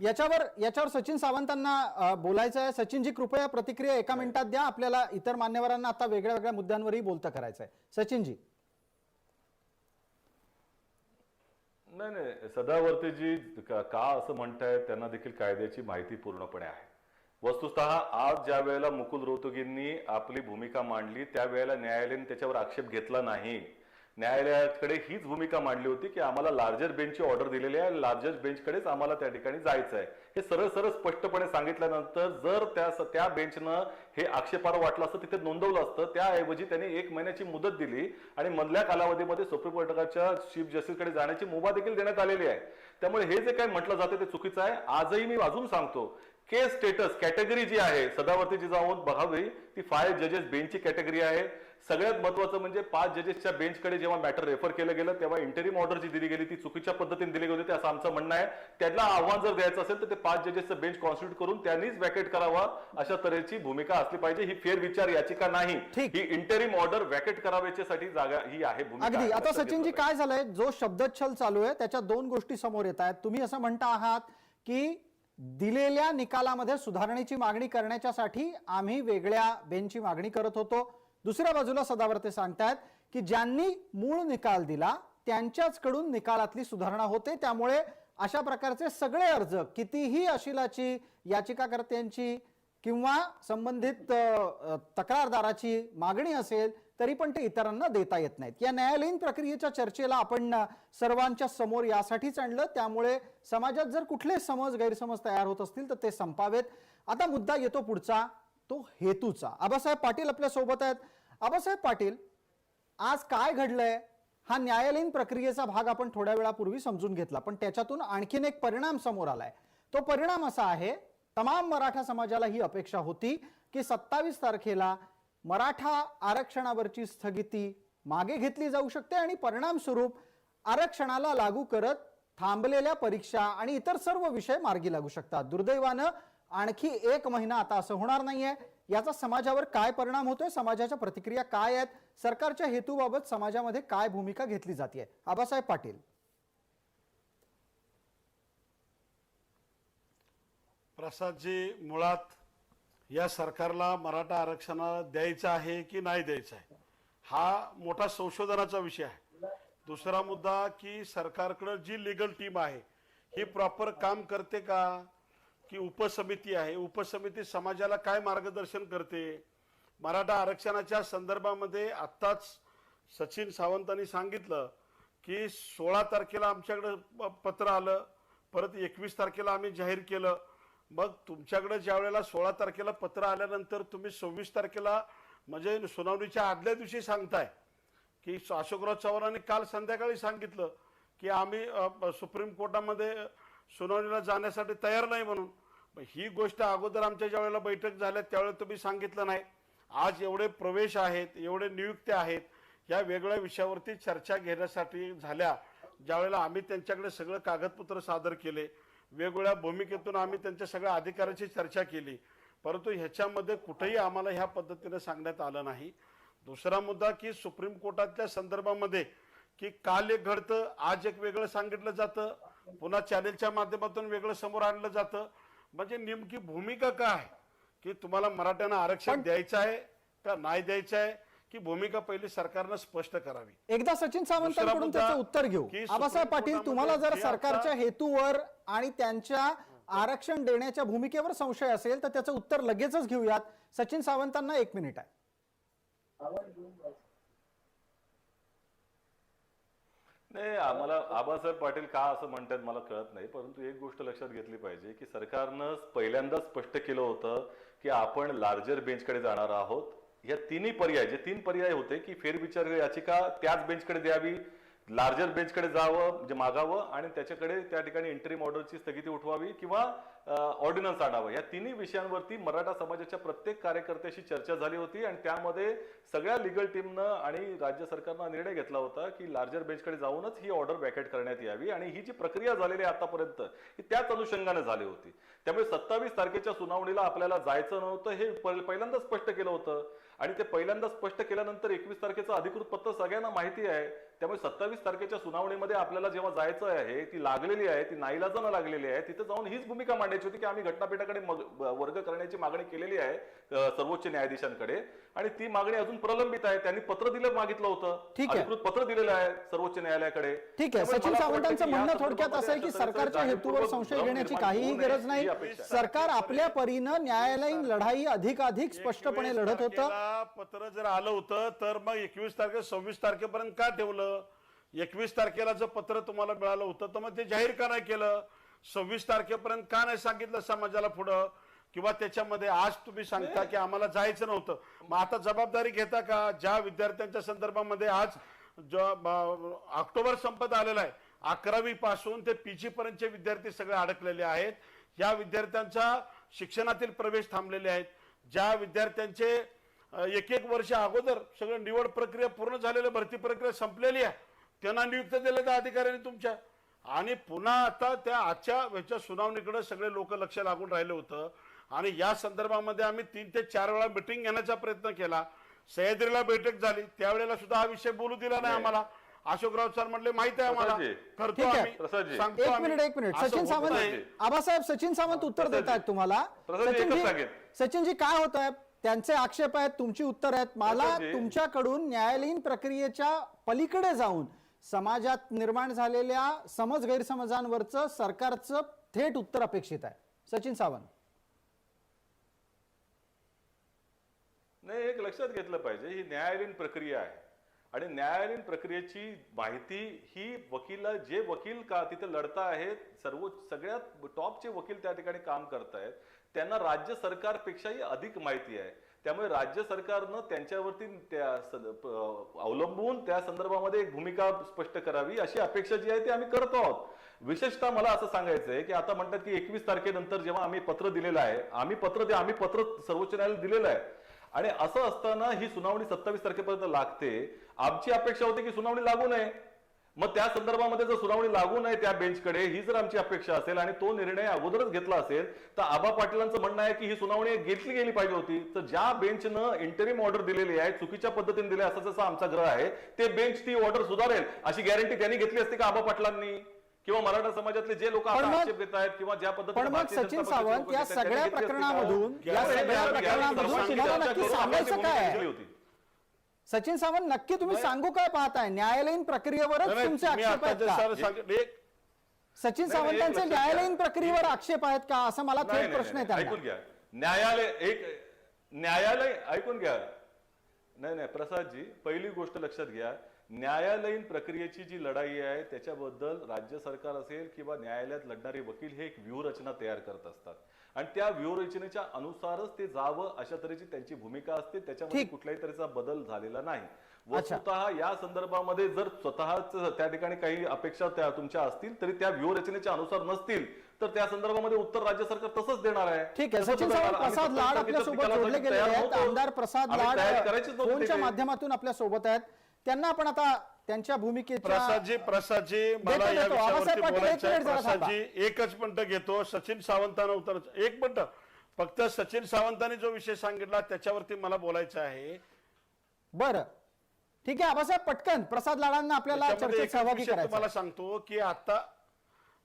याच्यावर सचिन सावंतांना बोलायचं आहे. सचिनजी कृपया प्रतिक्रिया 1 मिनिटात द्या, आपल्याला इतर मान्यवरांना आता वेगळ्या वेगळ्या मुद्द्यांवरही बोलतं करायचं आहे. सचिनजी. नाही, सदावर्तेजी का असं म्हणतायत त्यांना देखील कायद्याची माहिती पूर्णपणे आहे. वस्तुतः आज ज्या वेळेला मुकुल रोहतगींनी आपली भूमिका मांडली त्यावेळेला न्यायालयाने त्याच्यावर आक्षेप घेतला नाही. न्यायालयाकडे हीच भूमिका मांडली होती की आम्हाला लार्जर बेंचची ऑर्डर दिलेली आहे, लार्जर बेंचकडेच आम्हाला त्या ठिकाणी जायचं आहे. हे सरळ सरळ स्पष्टपणे सांगितल्यानंतर जर त्या बेंचनं हे आक्षेपार्ह वाटलं असतं तिथे नोंदवलं असतं, त्याऐवजी त्यांनी 1 महिन्याची मुदत दिली आणि मधल्या कालावधीमध्ये सुप्रीम कोर्टाच्या चीफ जस्टिसकडे जाण्याची मुभा देखील देण्यात आलेली आहे. त्यामुळे हे जे काही म्हटलं जाते ते चुकीचं आहे. आजही मी अजून सांगतो, केस स्टेटस कॅटेगरी जी आहे सदावर्तीची जाऊन बघावी, ती 5 जजेस बेंचची कॅटेगरी आहे. सगळ्यात महत्वाचं म्हणजे 5 जजेसच्या बेंचकडे जेव्हा मॅटर रेफर केलं गेलं तेव्हा इंटरिम ऑर्डर जी दिली गेली ती चुकीच्या पद्धतीने दिली गेली होती असं आमचं म्हणणं आहे. त्याला आव्हान जर द्यायचं असेल तर ते 5 जजेसचं बेंच कॉन्स्टिट्यूट करून त्यांनीच वॅकेट करावा, अशा तऱ्हेची भूमिका असली पाहिजे. ही फेरविचार याचिका नाही, ही इंटरिम ऑर्डर वॅकेट कराव्याची जागा ही आहे भूमिका. अगदी. आता सचिनजी काय झालंय, जो शब्दच्छल चालू आहे त्याच्या 2 गोष्टी समोर येत आहेत. तुम्ही असं म्हणता आहात की दिलेल्या निकालामध्ये सुधारणेची मागणी करण्यासाठी आम्ही वेगळ्या बेंचची मागणी करत होतो. दुसऱ्या बाजूला सदावर्ते सांगतायत की ज्यांनी मूळ निकाल दिला त्यांच्याच कडून निकालातली सुधारणा होते, त्यामुळे अशा प्रकारचे सगळे अर्ज कितीही अशिलाची याचिकाकर्त्यांची किंवा संबंधित तक्रारदाराची मागणी असेल तरी पण ते इतरांना देता येत नाहीत. या न्यायालयीन प्रक्रियेच्या चर्चेला आपण सर्वांच्या समोर यासाठीच आणलं, त्यामुळे समाजात जर कुठले गैरसमज तयार होत असतील तर ते संपावेत. आता मुद्दा येतो पुढचा, तो हेतूचा. आबासाहेब पाटील आपल्या सोबत आहेत. आबासाहेब पाटील, आज काय घडलंय हा न्यायालयीन प्रक्रियेचा भाग आपण थोड्या वेळापूर्वी समजून घेतला, पण त्याच्यातून आणखीन एक परिणाम समोर आलाय. तो परिणाम असा आहे, तमाम मराठा समाजाला ही अपेक्षा होती की 27 तारखेला मराठा आरक्षणावरची स्थगिती मागे घेतली जाऊ शकते आणि परिणाम स्वरूप आरक्षणाला लागू करत थांबलेल्या परीक्षा आणि इतर सर्व विषय मार्गी लागू शकतात. दुर्दैवानं आणखी 1 महिना आता असं होणार नाहीये. याचा समाजावर काय परिणाम होतोय, समाजाच्या प्रतिक्रिया काय आहेत, सरकारच्या हेतूबाबत समाजामध्ये काय भूमिका घेतली जाते? आबासाहेब पाटील. प्रसादजी, मुळात या सरकारला मराठा आरक्षणाला द्यायचं आहे की नाही द्यायचं आहे हा मोठा संशोधनाचा विषय आहे. दुसरा मुद्दा की सरकारकडे जी लीगल टीम आहे ही प्रॉपर काम करते का, की उपसमिती आहे, उपसमिती समाजाला काय मार्गदर्शन करते. मराठा आरक्षणाच्या संदर्भामध्ये आत्ताच सचिन सावंतांनी सांगितलं की 16 तारखेला आमच्याकडे पत्र आलं, परत 21 तारखेला आम्ही जाहीर केलं. मग तुमच्याकडे ज्या वेळेला 16 तारखेला पत्र आल्यानंतर तुम्ही 26 तारखेला म्हणजे सुनावणीच्या आदल्या दिवशी सांगताय की अशोकराव चव्हाणांनी काल संध्याकाळी सांगितलं की आम्ही सुप्रीम कोर्टामध्ये सुनावणीला जाण्यासाठी तयार नाही म्हणून. ही गोष्ट अगोदर आमच्या ज्या वेळेला बैठक झाल्या त्यावेळेला तुम्ही सांगितलं नाही. आज एवढे प्रवेश आहेत, एवढे नियुक्त्या आहेत, या वेगळ्या विषयावरती चर्चा घेण्यासाठी झाल्या. ज्यावेळेला आम्ही त्यांच्याकडे सगळं कागदपत्र सादर केले, वेगवेगळ्या भूमिकेतून आम्ही त्यांच्या सगळ्या अधिकाऱ्यांची चर्चा केली, परंतु ह्याच्यामध्ये कुठेही आम्हाला ह्या पद्धतीने सांगण्यात आलं नाही. दुसरा मुद्दा की सुप्रीम कोर्टातल्या संदर्भामध्ये की काल एक घडतं, आज एक वेगळं सांगितलं जातं, पुन्हा चॅनेलच्या माध्यमातून वेगळं समोर आणलं जातं. म्हणजे नेमकी भूमिका काय की तुम्हाला मराठ्यांना आरक्षण द्यायचं आहे का नाही द्यायचं आहे, की भूमिका पहिली सरकारनं स्पष्ट करावी. एकदा सचिन सावंतांकडून त्याचं उत्तर घेऊ. की आबासाहेब सुप्रीम पाटील, तुम्हाला जर कोर्टामध्ये सरकारच्या आता- हेतूवर आणि त्यांच्या आरक्षण देण्याच्या भूमिकेवर संशय असेल तर त्याचं उत्तर लगेचच घेऊयात. सचिन सावंतांना 1 मिनिट आहे. नाही, आम्हाला आबासाहेब पाटील का असं म्हणतात मला कळत नाही, परंतु एक गोष्ट लक्षात घेतली पाहिजे की सरकारनं पहिल्यांदाच स्पष्ट केलं होतं की आपण लार्जर बेंचकडे जाणार आहोत. या तिन्ही पर्याय, जे 3 पर्याय होते की फेरविचार याचिका त्याच बेंचकडे द्यावी, लार्जर बेंचकडे जावं म्हणजे मागावं आणि त्याच्याकडे त्या ठिकाणी इंटरिम ऑर्डरची स्थगिती उठवावी किंवा ऑर्डिनन्स आणावं, या तिन्ही विषयांवरती मराठा समाजाच्या प्रत्येक कार्यकर्त्याशी चर्चा झाली होती आणि त्यामध्ये सगळ्या लिगल टीमनं आणि राज्य सरकारनं निर्णय घेतला होता की लार्जर बेंचकडे जाऊनच ही ऑर्डर वॅकेट करण्यात यावी आणि ही जी प्रक्रिया झालेली आहे आतापर्यंत ही त्याच अनुषंगाने झाली होती. त्यामुळे 27 तारखेच्या सुनावणीला आपल्याला जायचं नव्हतं हे पहिल्यांदा स्पष्ट केलं होतं आणि ते पहिल्यांदा स्पष्ट केल्यानंतर 21 तारखेचं अधिकृत पत्र सगळ्यांना माहिती आहे. त्यामुळे 27 तारखेच्या सुनावणीमध्ये आपल्याला जेव्हा जायचं आहे, ती लागलेली आहे, ती नाईलाजानं लागलेली आहे, तिथे जाऊन हीच भूमिका मांडायची होती की आम्ही घटनापीठाकडे वर्ग करण्याची मागणी केलेली आहे सर्वोच्च न्यायाधीशांकडे आणि ती मागणी अजून प्रलंबित आहे. त्यांनी पत्र दिलं मागितलं होतं, ठीक आहे. अधिकृत पत्र दिलेलं आहे सर्वोच्च न्यायालयाकडे. ठीक आहे. सचिन सावंतांचं म्हणणं थोडक्यात असं आहे की सरकारच्या हेतूवर संशय घेण्याची काहीही गरज नाही. सरकार आपल्या परीनं न्यायालयीन लढाई अधिकाधिक स्पष्टपणे लढत होतं. पत्र जर आलं होतं तर मग 21 तारखे 26 तारखेपर्यंत का ठेवलं? 21 तारखेला जर पत्र तुम्हाला मिळालं होतं तर मग ते जाहीर का नाही केलं? 26 तारखेपर्यंत का नाही सांगितलं समाजाला पुढं? किंवा त्याच्यामध्ये आज तुम्ही सांगता की आम्हाला जायचं नव्हतं, मग आता जबाबदारी घेता का? ज्या विद्यार्थ्यांच्या संदर्भामध्ये आज ऑक्टोबर संपत आलेला आहे, 11वी पासून ते PG पर्यंतचे विद्यार्थी सगळे अडकलेले आहेत. या विद्यार्थ्यांचा शिक्षणातील प्रवेश थांबलेले आहेत. ज्या विद्यार्थ्यांचे 1-1 वर्ष अगोदर सगळं निवड प्रक्रिया पूर्ण झालेली, भरती प्रक्रिया संपलेली आहे, त्यांना नियुक्त दिले त्या अधिकाऱ्यांनी तुमच्या. आणि पुन्हा आता त्या आजच्या सुनावणीकडे सगळे लोक लक्ष लागून राहिले होतं आणि या संदर्भामध्ये आम्ही 3 ते 4 वेळा मिटिंग घेण्याचा प्रयत्न केला. सह्याद्रीला बैठक झाली, त्यावेळेला सुद्धा हा विषय बोलू दिला नाही आम्हाला. अशोकराव सर म्हटले माहिती आहे आम्हाला, करतो ठीक आहे. आम्ही, सांगतो 1 आम्ही. मिनिट. असं सचिन होत सावंत, नाही. आबासाहेब, सचिन सावंत उत्तर देत आहेत तुम्हाला. सचिनजी काय होत आहे? त्यांचे आक्षेप आहेत, तुमची उत्तर आहेत. मला तुमच्याकडून न्यायालयीन प्रक्रियेच्या पलीकडे जाऊन समाजात निर्माण झालेल्या समज गैरसमजांवरचं सरकारचं थेट उत्तर अपेक्षित आहे. सचिन सावंत. नाही, एक लक्षात घेतलं पाहिजे, ही न्यायालयीन प्रक्रिया आहे आणि न्यायालयीन प्रक्रियेची माहिती ही जे वकील का तिथे लढता आहेत, सगळ्यात टॉपचे वकील त्या ठिकाणी काम करतायत, त्यांना राज्य सरकारपेक्षाही अधिक माहिती आहे. त्यामुळे राज्य सरकारनं त्यांच्यावरती अवलंबून त्या संदर्भामध्ये एक भूमिका स्पष्ट करावी अशी अपेक्षा जी आहे ती आम्ही करतो आहोत. विशेषतः मला असं सांगायचंय की आता म्हणतात की 21 तारखेनंतर जेव्हा आम्ही पत्र दिलेलं आहे, आम्ही पत्र सर्वोच्च न्यायालयाला दिलेलं आहे आणि असं असताना ही सुनावणी 27 तारखेपर्यंत लागते. आमची अपेक्षा होती की सुनावणी लागू नये, मग त्या संदर्भामध्ये जर सुनावणी लागू नये त्या बेंचकडे, ही जर आमची अपेक्षा असेल आणि तो निर्णय अगोदरच घेतला असेल तर आबा पाटीलांचं म्हणणं आहे की ही सुनावणी घेतली गेली पाहिजे होती. तर ज्या बेंचनं इंटरिम ऑर्डर दिलेली आहे, चुकीच्या पद्धतीने दिली असं जसं आमचा ग्रह आहे, ते बेंच ती ऑर्डर सुधारेल अशी गॅरंटी त्यांनी घेतली असते का आबा पाटलांनी? किंवा मराठा समाजातले जे लोक पण मग- आक्षेप घेत आहेत किंवा ज्या पद्धतीने पण मग भारतीय जनता सचिन पक्षाचे सावंत लोक या आहेत, त्यांनी सगळ्या घेतली असती का? प्रकरणामधून या सगळ्या प्रकरणामधून तुम्हाला नक्की सांगायचं काय केली आहे? होती. सचिन सावंत नक्की तुम्ही सांगू काय पाहताय? न्यायालयीन प्रक्रियेवरच नाही, तुमचे तुम्ही आक्षेप आता आहेत जे का? सर सचिन नाही, सावंतांचे एक लक्षात घ्या. न्यायालयीन प्रक्रियेवर आक्षेप आहेत का असं मला नाही, थेट नाही, प्रश्न नाही, आहे ऐकून त्यांना. घ्या. न्यायालय ऐकून घ्या. नाही प्रसादजी, पहिली गोष्ट लक्षात घ्या, न्यायालयीन प्रक्रियेची जी लढाई आहे त्याच्याबद्दल राज्य सरकार असेल किंवा न्यायालयात लढणारे वकील हे एक व्यूहरचना तयार करत असतात आणि त्या व्यूहरचनेच्या अनुसारच ते जावं अशा तऱ्हेची त्यांची भूमिका असते. त्याच्यामध्ये ठीक. कुठल्याही तऱ्हेचा बदल झालेला नाही. अच्छा. वस्तुतः या संदर्भामध्ये जर स्वतःच त्या ठिकाणी काही अपेक्षा त्या तुमच्या असतील तरी त्या व्यूहरचनेच्या अनुसार नसतील तर त्या संदर्भामध्ये उत्तर राज्य सरकार तसंच देणार आहे. ठीक आहे. तसंच सचिन देणार. सावंत, आम्ही प्रसाद लाड सत्ताधारी आपल्यासोबत निकालासाठी जोडले गेलेले तयार आहेत. नव्हतो. आमदार प्रसाद आम्ही लाड तयारी करायचीच नव्हती फोनच्या तिथे. माध्यमातून आपल्या सोबत आहेत. त्यांना आपण आता त्यांच्या भूमिकेच्या प्रसादजी मला या देतो. आबासाहेब विषयावरती पाटील, बोलायचं आहे. एक मिनिट जरा प्रसादजी एकच मिनिट घेतो. सचिन सावंतांना उत्तर एक मिनिट फक्त. सचिन सावंतांनी जो विषय सांगितला त्याच्यावरती मला बोलायचं आहे. बरं ठीक आहे. आबासाहेब पटकन प्रसाद लाडांना आपल्याला त्याच्यामध्ये चर्चेत एकच सहभागी विषय करायचं तुम्हाला आहे. सांगतो की आता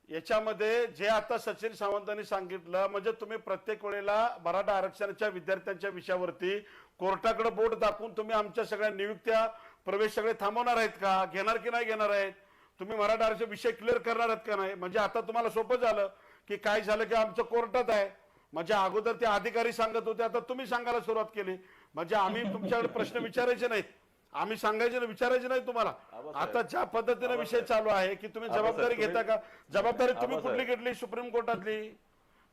याच्यामध्ये जे आता सचिन सावंतांनी सांगितलं म्हणजे तुम्ही प्रत्येक वेळेला मराठा आरक्षणाच्या विद्यार्थ्यांच्या विषयावरती कोर्टाकडे बोट दाखवून तुम्ही आमच्या सगळ्या नियुक्त्या प्रवेश सगळे थांबवणार आहेत का? घेणार की नाही घेणार आहेत? तुम्ही मराठा आरक्षण विषय क्लिअर करणार आहेत का नाही? म्हणजे आता तुम्हाला सोपं झालं की काय झालं की आमचं कोर्टात आहे. म्हणजे अगोदर ते अधिकारी सांगत होते, आता तुम्ही सांगायला सुरुवात केली. म्हणजे आम्ही तुमच्याकडे प्रश्न विचारायचे नाहीत, आम्ही सांगायचे नाही, विचारायचे नाही तुम्हाला. आता ज्या पद्धतीने विषय चालू आहे की तुम्ही जबाबदारी घेता का? जबाबदारी तुम्ही कुठली घेतली? सुप्रीम कोर्टातली.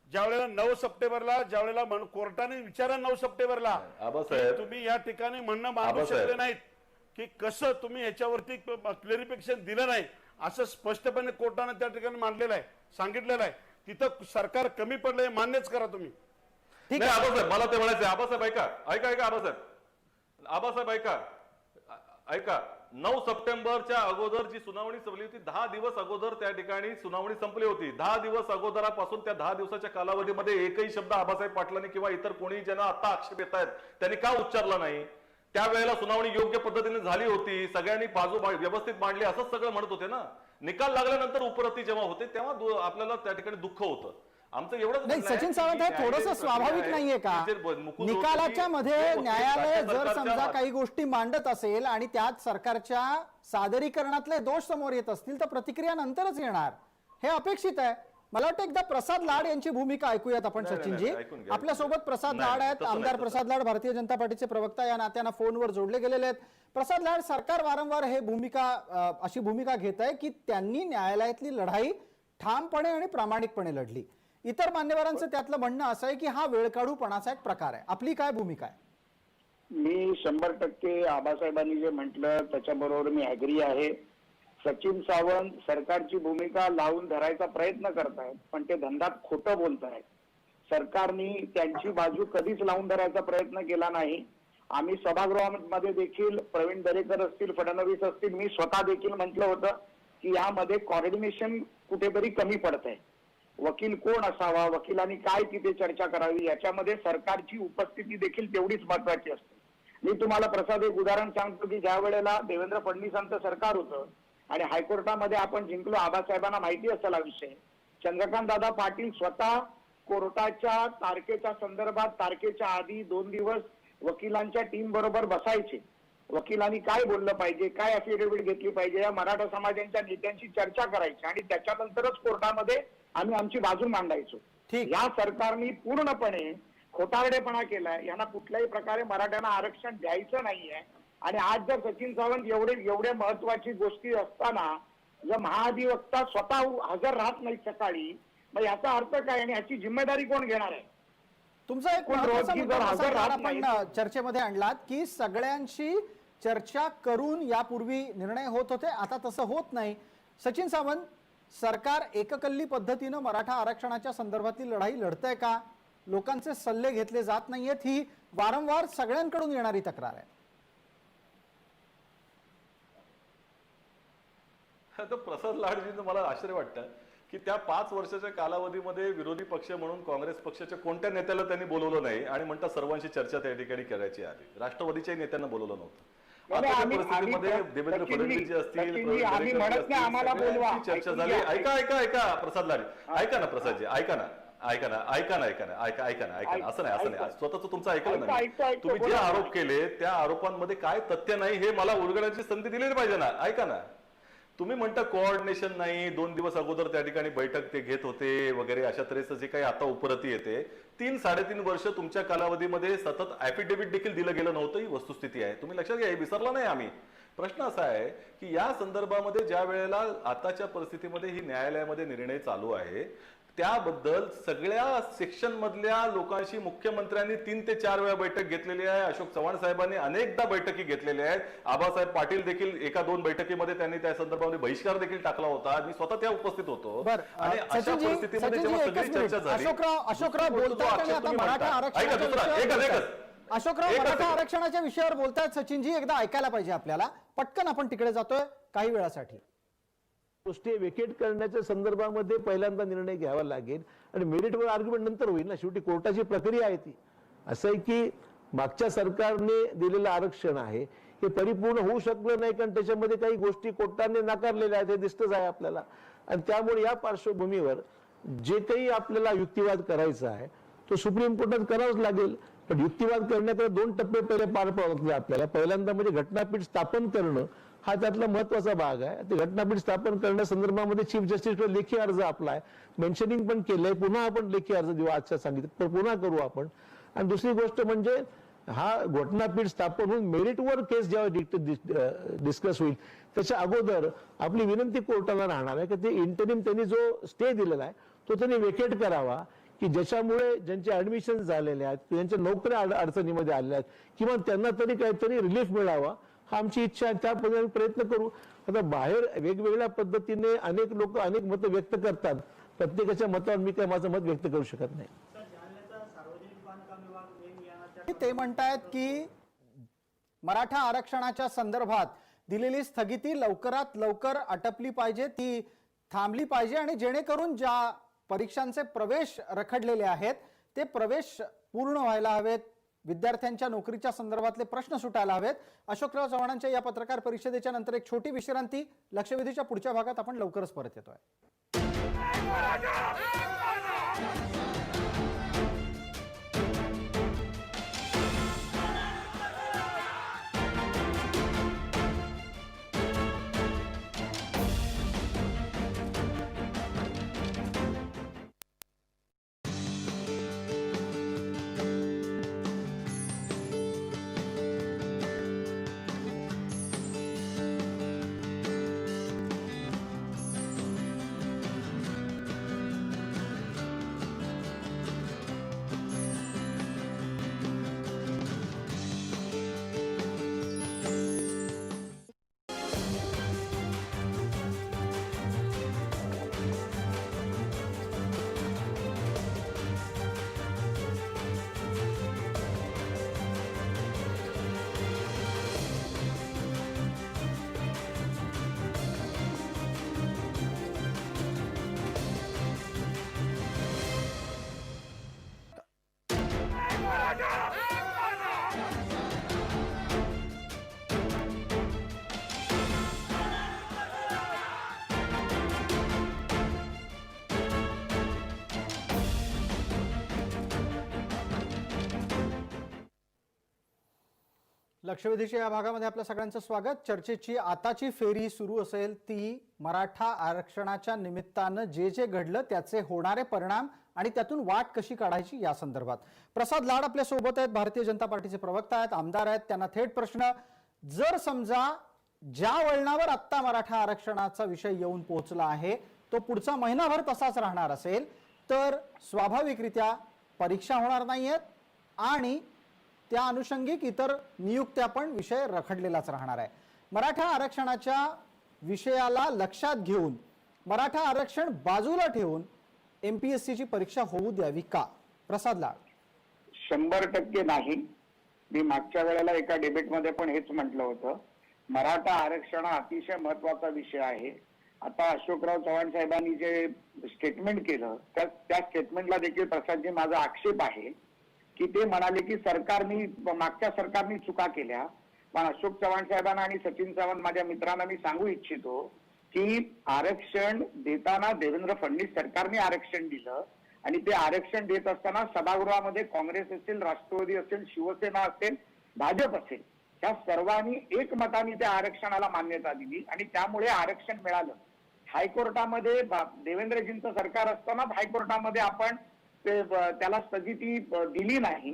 ज्या वेळेला 9 सप्टेंबरला ज्या वेळेला कोर्टाने विचारा 9 सप्टेंबरला आबासाहेब, तुम्ही या ठिकाणी म्हणणं मांडू आबासाहेब. शकले नाहीत की कसं तुम्ही ह्याच्यावरती क्लेरिफिकेशन दिलं नाही असं स्पष्टपणे कोर्टाने त्या ठिकाणी मांडलेलं आहे, सांगितलेलं आहे. तिथं सरकार कमी पडलंय मान्यच करा तुम्ही. ठीक नाही आहे. आबासाहेब, मला ते म्हणायचं आहे. आबासाहेब ऐका आबासाहेब ऐका 9 सप्टेंबरच्या अगोदर जी सुनावणी संपली होती 10 दिवस अगोदर त्या ठिकाणी सुनावणी संपली होती. 10 दिवस अगोदरापासून त्या 10 दिवसाच्या कालावधीमध्ये एकही शब्द आबासाहेब पाटलांनी किंवा इतर कोणी ज्यांना आता आक्षेप येत आहेत त्यांनी का उच्चारला नाही? त्यावेळेला सुनावणी योग्य पद्धतीने झाली होती, सगळ्यांनी बाजू व्यवस्थित मांडली असंच सगळं म्हणत होते ना. निकाल लागल्यानंतर उपरती जेव्हा होते तेव्हा आपल्याला त्या ठिकाणी दुःख होतं. आमचं एवढंच नाही, म्हणणं आहे सचिन की सावंत, हे न्यायालयीन थोडंसं प्रक्रिया स्वाभाविक आहे, नाहीये का? की जे मुकुंद होतं की निकालाच्या मध्ये ते होते न्यायालय राज्य जर सरकारच्या समजा काही गोष्टी मांडत असेल आणि त्यात सरकारच्या सादरीकरणातले दोष समोर येत असतील तर प्रतिक्रिया नंतरच येणार, हे अपेक्षित आहे. मला वाटतं एकदा प्रसाद लाड यांची भूमिका ऐकूयात आपण. नाही, सचिनजी, नाही, ऐकून घ्या. आपल्यासोबत प्रसाद नाही, लाड आहेत. तसं नाही, आमदार तसं. प्रसाद लाड भारतीय जनता पार्टीचे प्रवक्ता या नात्यानं फोनवर जोडले गेलेले आहेत. प्रसाद लाड, सरकार वारंवार अशी भूमिका घेत आहे की त्यांनी न्यायालयातली लढाई ठामपणे आणि प्रामाणिकपणे लढली. इतर मान्यवरांचं त्यातलं म्हणणं असं आहे की हा वेळकाढूपणाचा एक प्रकार आहे. आपली काय भूमिका आहे? मी 100% आबासाहेबांनी जे म्हटलं त्याच्याबरोबर मी ऍग्री आहे. सचिन सावंत सरकारची भूमिका लावून धरायचा प्रयत्न करतायत पण ते धंद्यात खोटं बोलतायत. सरकारने त्यांची बाजू कधीच लावून धरायचा प्रयत्न केला नाही. आम्ही सभागृहामध्ये देखील प्रवीण दरेकर असतील, फडणवीस असतील, मी स्वतः देखील म्हटलं होतं की यामध्ये कोऑर्डिनेशन कुठेतरी कमी पडतंय. वकील कोण असावा, वकिलांनी काय तिथे चर्चा करावी, याच्यामध्ये सरकारची उपस्थिती देखील तेवढीच महत्वाची असते. मी तुम्हाला प्रसाद एक उदाहरण सांगतो की ज्या वेळेला देवेंद्र फडणवीसांचं सरकार होतं आणि हायकोर्टामध्ये आपण जिंकलो, आबासाहेबांना माहिती असेल हा विषय, चंद्रकांत दादा पाटील स्वतः कोर्टाच्या तारखेच्या संदर्भात तारखेच्या आधी 2 दिवस वकिलांच्या टीम बरोबर बसायचे. वकिलांनी काय बोललं पाहिजे, काय अफिडेव्हिट घेतली पाहिजे, या मराठा समाजाच्या नेत्यांशी चर्चा करायची आणि त्याच्यानंतरच कोर्टामध्ये आम्ही आमची बाजू मांडायचो. ठीक. या सरकारने पूर्णपणे खोटारडेपणा केलाय. यांना कुठल्याही प्रकारे मराठ्यांना आरक्षण द्यायचं नाहीये. आणि आज जर सचिन सावंत एवढे महत्वाची गोष्टी असताना जर महाधिवक्ता स्वतः हजर राहत नाही सकाळी, मग याचा अर्थ काय आणि याची जिम्मेदारी कोण घेणार आहे? तुमचा एक कोण महत्त्वाचा रोजगी मुद्दा जर प्रसाद हजर लाड राहत आपण नाही. चर्चेमध्ये आणलात की सगळ्यांशी चर्चा करून यापूर्वी निर्णय होत होते, आता तसं होत नाही. सचिन सावंत, सरकार एककल्ली पद्धतीनं मराठा आरक्षणाच्या संदर्भातली लढाई लढतंय का? लोकांचे सल्ले घेतले जात नाहीयेत, ही वारंवार सगळ्यांकडून येणारी तक्रार आहे. तर प्रसाद लाडजींचं मला आश्चर्य वाटतं की त्या 5 वर्षाच्या कालावधीमध्ये विरोधी पक्ष म्हणून काँग्रेस पक्षाच्या कोणत्या नेत्याला त्यांनी बोलवलं नाही आणि म्हणतात सर्वांशी चर्चा त्या ठिकाणी करायची आली. राष्ट्रवादीच्याही नेत्यांना बोलवलं नव्हतं. आताच्या आम्ही- परिस्थितीमध्ये आम्ही- देवेंद्र सचिनजी, फडणवीस जे असतील, सचिनजी, प्रवीण आम्ही दरेकर म्हणत जे नाही, असतील, आम्हाला बोलवा. सगळ्यांची चर्चा ऐकून झाली. घ्या. ऐका प्रसाद लाड, ऐका ना प्रसादजी, ऐका ना असं नाही स्वतःच तुमचं ऐकलं ना ऐकतो, मी. तुम्ही जे बोला. आरोप केले त्या आरोपांमध्ये काय तथ्य नाही हे मला उलगडण्याची संधी दिली पाहिजे ना. ऐका ना, तुम्ही म्हणता कोऑर्डिनेशन नाही, 2 दिवस अगोदर त्या ठिकाणी बैठक ते घेत होते वगैरे, अशा तऱ्हेचं जे काही आता उपरती येते, 3-3.5 वर्ष तुमच्या कालावधीमध्ये सतत ऍफिडेव्हिट देखील दिलं गेलं नव्हतं, ही वस्तुस्थिती आहे. तुम्ही लक्षात घ्या, हे विसरला नाही आम्ही. प्रश्न असा आहे की या संदर्भामध्ये ज्या वेळेला आताच्या परिस्थितीमध्ये ही न्यायालयामध्ये निर्णय चालू आहे, त्याबद्दल सगळ्या सेक्शन मधल्या लोकांशी मुख्यमंत्र्यांनी 3 ते 4 वेळा बैठक घेतलेली आहे. अशोक चव्हाण साहेबांनी अनेकदा बैठकी घेतलेल्या आहेत. आबासाहेब पाटील देखील 1-2 बैठकीमध्ये त्यांनी त्या संदर्भामध्ये बहिष्कार देखील टाकला होता. मी स्वतः त्या उपस्थित होतो. आणि अशा परिस्थितीमध्ये जेव्हा सगळी चर्चा झाली, अशोकराव बोलतात आणि आता मराठा आरक्षणाच्या विषयावर बोलतायत. सचिनजी, एकदा ऐकायला पाहिजे आपल्याला. पटकन आपण तिकडे जातोय काही वेळासाठी. गोष्टी वेकेट करण्याच्या संदर्भामध्ये पहिल्यांदा निर्णय घ्यावा लागेल आणि मेरिटवर आर्ग्युमेंट नंतर होईल ना. शेवटी कोर्टाची प्रक्रिया आहे ती. असं आहे की मागच्या सरकारने दिलेलं आरक्षण आहे हे परिपूर्ण होऊ शकलं नाही, कारण त्याच्यामध्ये काही गोष्टी कोर्टाने नाकारलेल्या आहेत, हे दिसतच आहे आपल्याला. आणि त्यामुळे या पार्श्वभूमीवर जे काही आपल्याला युक्तिवाद करायचा आहे तो सुप्रीम कोर्टात करावाच लागेल. पण युक्तिवाद करण्याकडे 2 टप्पे पहिले पार पाडले आपल्याला. पहिल्यांदा म्हणजे घटनापीठ स्थापन करणं हा त्यातला महत्वाचा भाग आहे. ते घटनापीठ स्थापन करण्यासंदर्भामध्ये चीफ जस्टिसकडे लेखी अर्ज आपला आहे, मेन्शनिंग पण केलंय. पुन्हा आपण लेखी अर्ज देऊ, आजच्या सांगितलं तर पुन्हा करू आपण. आणि दुसरी गोष्ट म्हणजे हा घटनापीठ स्थापन होऊन मेरिटवर केस जेव्हा डिस्कस होईल त्याच्या अगोदर आपली विनंती कोर्टाला राहणार आहे की ते इंटरिम त्यांनी जो स्टे दिलेला आहे तो त्यांनी वेकेट करावा, की ज्याच्यामुळे ज्यांचे ऍडमिशन झालेले आहेत, ज्यांच्या नोकऱ्या अडचणीमध्ये आलेल्या आहेत, किंवा त्यांना तरी काहीतरी रिलीफ मिळावा, हा आमची इच्छा आहे. त्या पद्धतीने प्रयत्न करू. आता बाहेर वेगवेगळ्या पद्धतीने अनेक लोक अनेक मतं व्यक्त करतात. प्रत्येकाच्या मतावर मी काय माझं मत व्यक्त करू शकत नाही. ते म्हणतायत की मराठा आरक्षणाच्या संदर्भात दिलेली स्थगिती लवकरात लवकर आटपली पाहिजे, ती थांबली पाहिजे, आणि जेणेकरून ज्या परीक्षांचे प्रवेश रखडलेले आहेत ते प्रवेश पूर्ण व्हायला हवेत, विद्यार्थ्यांच्या नोकरीच्या संदर्भातले प्रश्न सुटायला हवेत. अशोकराव चव्हाणांच्या या पत्रकार परिषदेच्या नंतर एक छोटी विश्रांती. लक्षवेधीच्या पुढच्या भागात आपण लवकरच परत येतोय. लक्षवेधीच्या या भागामध्ये आपल्या सगळ्यांचं स्वागत. चर्चेची आताची फेरी सुरू असेल ती मराठा आरक्षणाच्या निमित्तानं जे जे घडलं त्याचे होणारे परिणाम आणि त्यातून वाट कशी काढायची या संदर्भात. प्रसाद लाड आपल्या सोबत आहेत, भारतीय जनता पार्टीचे प्रवक्ता आहेत, आमदार आहेत. त्यांना थेट प्रश्न, जर समजा ज्या वळणावर आत्ता मराठा आरक्षणाचा विषय येऊन पोहोचला आहे तो पुढचा महिनाभर तसाच राहणार असेल तर स्वाभाविकरित्या परीक्षा होणार नाहीयेत आणि त्या अनुषंगिक इतर नियुक्त्या पण विषय रखडलेलाच राहणार आहे. मराठा आरक्षणाच्या विषयाला लक्षात घेऊन मराठा आरक्षण बाजूला ठेवून MPSC ची परीक्षा होऊ द्यावी का? प्रसाद लाड. 100% नाही. मी मागच्या वेळेला एका डिबेटमध्ये पण हेच म्हटलं होतं. मराठा आरक्षण हा अतिशय महत्वाचा विषय आहे. आता अशोकराव चव्हाण साहेबांनी जे स्टेटमेंट केलं त्या स्टेटमेंटला देखील प्रसादजी माझा आक्षेप आहे की ते म्हणाले की मागच्या सरकारने चुका केल्या पण अशोक चव्हाण साहेबांना आणि सचिन सावंत माझ्या मित्रांना मी सांगू इच्छितो की आरक्षण देताना देवेंद्र फडणवीस सरकारने आरक्षण दिलं आणि ते आरक्षण देत असताना सभागृहामध्ये काँग्रेस असेल, राष्ट्रवादी असेल, शिवसेना असेल, भाजप असेल, या सर्वांनी एकमताने त्या आरक्षणाला मान्यता दिली आणि त्यामुळे आरक्षण मिळालं. हायकोर्टामध्ये देवेंद्रजींचं सरकार असताना हायकोर्टामध्ये आपण त्याला स्थगिती दिली नाही.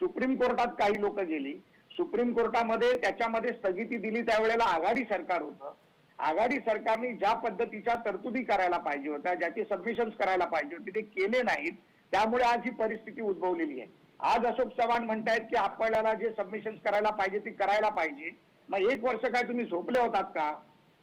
सुप्रीम कोर्टात काही लोक गेली, सुप्रीम कोर्टामध्ये त्याच्यामध्ये स्थगिती दिली. त्यावेळेला आघाडी सरकार होतं. आघाडी सरकारने ज्या पद्धतीच्या तरतुदी करायला पाहिजे होत्या, ज्याची सबमिशन्स करायला पाहिजे होती, ते केले नाहीत. त्यामुळे आज ही परिस्थिती उद्भवलेली आहे. आज अशोक चव्हाण म्हणतायत की आपल्याला जे सबमिशन्स करायला पाहिजे ती करायला पाहिजे. मग 1 वर्ष काय तुम्ही झोपले होतात का?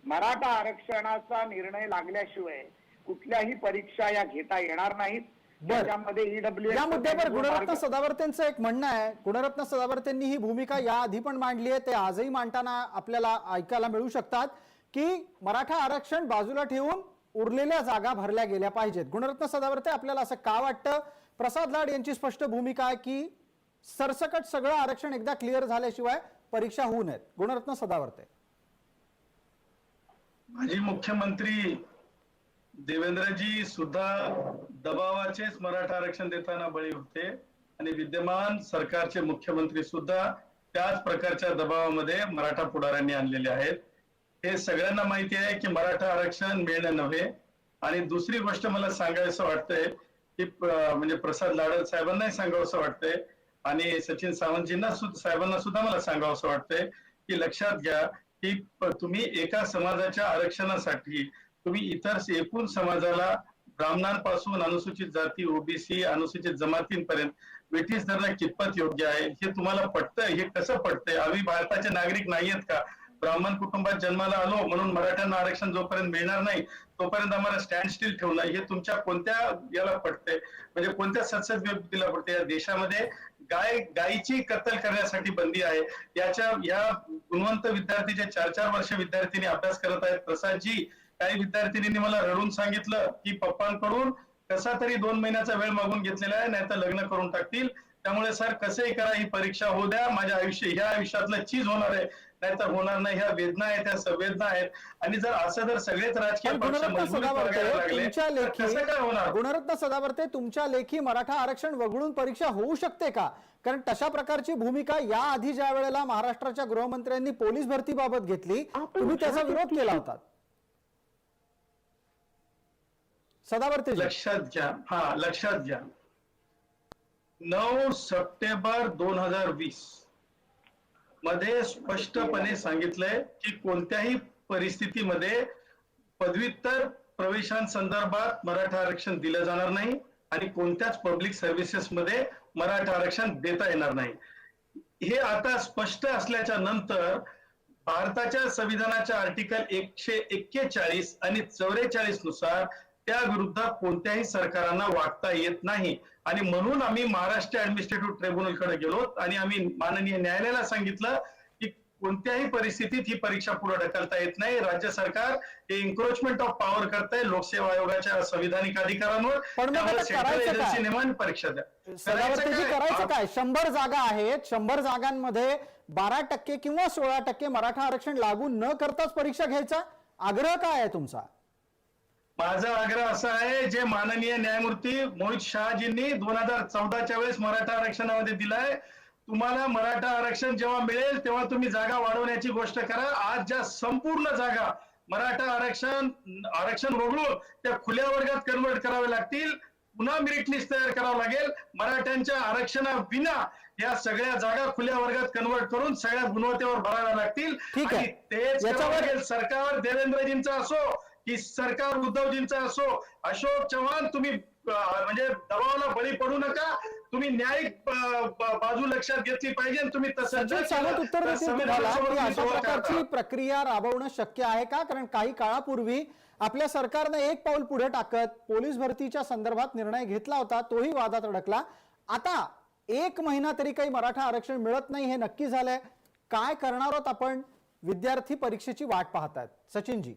मराठा आरक्षणाचा निर्णय लागल्याशिवाय कुठल्याही परीक्षा या घेता येणार नाहीत. त्याच्यामध्ये ईडब्ल्यूएस या मुद्द्यावर गुणरत्न सदावर्तेंचं एक म्हणणं आहे. गुणरत्न सदावर्तेंनी ही भूमिका याआधी पण मांडली आहे, ते आजही मांडताना आपल्याला ऐकायला मिळू शकतात की मराठा आरक्षण बाजूला ठेवून उरलेल्या जागा भरल्या गेल्या पाहिजेत. गुणरत्न सदावर्ते, आपल्याला असं का वाटतं? प्रसाद लाड यांची स्पष्ट भूमिका आहे की सरसकट सगळं आरक्षण एकदा क्लिअर झाल्याशिवाय परीक्षा होऊ नयेत. गुणरत्न सदावर्ते. माजी मुख्यमंत्री देवेंद्रजी सुद्धा दबावाचेच मराठा आरक्षण देताना बळी होते आणि विद्यमान सरकारचे मुख्यमंत्री सुद्धा त्याच प्रकारच्या दबावामध्ये मराठा पुढाऱ्यांनी आणलेले आहेत. हे सगळ्यांना माहिती आहे की मराठा आरक्षण मिळणं नव्हे. आणि दुसरी गोष्ट मला सांगायचं वाटतंय की म्हणजे प्रसाद लाड साहेबांनाही सांगावंसं वाटतंय आणि सचिन सावंतजींना साहेबांना सुद्धा मला सांगावंसं वाटतंय की लक्षात घ्या की तुम्ही एका समाजाच्या आरक्षणासाठी तुम्ही इतर एकूण समाजाला ब्राह्मणांपासून अनुसूचित जाती, ओबीसी, अनुसूचित जमातींपर्यंत वेठीस धरणं कितपत योग्य आहे हे तुम्हाला पटतंय? हे कसं पटतंय? आम्ही भारताचे नागरिक नाहीयेत का? ब्राह्मण कुटुंबात जन्माला आलो म्हणून मराठ्यांना आरक्षण जोपर्यंत मिळणार नाही तोपर्यंत आम्हाला स्टँड स्टील ठेवणं हे तुमच्या कोणत्या याला पटतंय? म्हणजे कोणत्या संसद व्यवस्थेला पटते? या देशामध्ये गायीची कत्तल करण्यासाठी बंदी आहे. या गुणवंत विद्यार्थीचे 4-4 वर्ष विद्यार्थ्यांनी अभ्यास करत आहेत. प्रसादजी, काही विद्यार्थिनींनी मला रडून सांगितलं की पप्पांकडून कसा तरी 2 महिन्याचा वेळ मागून घेतलेला आहे, नाही तर लग्न करून टाकतील. त्यामुळे सर कसंही करा, ही परीक्षा होऊ द्या. माझ्या ह्या आयुष्यातलं चीज होणार आहे, नाहीतर होणार नाही. ह्या वेदना आहेत, ह्या संवेदना आहेत. आणि जर असं जर सगळेच राजकीय पक्ष मजबुरीत वागायला लागले तर कसं काय होणार? गुणरत्न सदावर्ते, तुमच्या लेखी मराठा आरक्षण वगळून परीक्षा होऊ शकते का? कारण तशा प्रकारची भूमिका याआधी ज्या वेळेला महाराष्ट्राच्या गृहमंत्र्यांनी पोलीस भरतीबाबत घेतली, तुम्ही त्याचा विरोध केला होता. सदावर्ते, लक्षात घ्या 9 सप्टेंबर 2020 मध्ये स्पष्टपणे सांगितलंय की कोणत्याही परिस्थितीमध्ये पदव्युत्तर प्रवेशांसंदर्भात मराठा आरक्षण दिलं जाणार नाही आणि कोणत्याच पब्लिक सर्व्हिसेस मध्ये मराठा आरक्षण देता येणार नाही. हे आता स्पष्ट असल्याच्या नंतर भारताच्या संविधानाच्या आर्टिकल 141 आणि 44 नुसार त्या विरुद्ध कोणत्याही सरकारांना वागता येत नाही. आणि म्हणून आम्ही महाराष्ट्र ऍडमिनिस्ट्रेटिव्ह ट्रिब्युनलकडे गेलो आणि आम्ही माननीय न्यायालयाला सांगितलं की कोणत्याही परिस्थितीत ही परीक्षा पुढे ढकलता येत नाही. राज्य सरकार हे एन्क्रोचमेंट ऑफ पॉवर करतंय लोकसेवा आयोगाच्या संविधानिक अधिकारांवर. सेंट्रल एजन्सी नेमून परीक्षा द्या. करायचं काय? 100 जागा आहेत, 100 जागांमध्ये 12% किंवा 16% मराठा आरक्षण लागू न करताच परीक्षा घ्यायचा आग्रह काय आहे तुमचा? माझा आग्रह असा आहे, जे माननीय न्यायमूर्ती मोहित शहाजींनी 2014च्या वेळेस मराठा आरक्षणामध्ये दिलाय, तुम्हाला मराठा आरक्षण जेव्हा मिळेल तेव्हा तुम्ही जागा वाढवण्याची गोष्ट करा. आज ज्या संपूर्ण जागा मराठा आरक्षण वगळून त्या खुल्या वर्गात कन्वर्ट करावे लागतील, पुन्हा मेरिट लिस्ट तयार करावं लागेल. मराठ्यांच्या आरक्षणाविना या सगळ्या जागा खुल्या वर्गात कन्वर्ट करून सगळ्या गुणवत्तेवर भराव्या लागतील. आणि तेच करावं लागेल. सरकार देवेंद्रजींचं असो की सरकार उद्धवजींचं असो, अशोक चव्हाण तुम्ही म्हणजे दबावाला बळी पडू नका. तुम्ही न्यायिक बाजू लक्षात घेतली पाहिजे. तुम्ही तसं उत्तर देतील तुम्हाला की अशा प्रकारची प्रक्रिया राबवणं शक्य आहे का? कारण काही काळापूर्वी आपल्या सरकारने एक पाऊल पुढे टाकत पोलीस भरतीच्या संदर्भात निर्णय घेतला होता, तोही वादात अडकला. आता 1 महिना तरी काही मराठा आरक्षण मिळत नाही हे नक्की झालंय. काय करणार आहोत आपण? विद्यार्थी परीक्षेची वाट पाहतात. सचिनजी.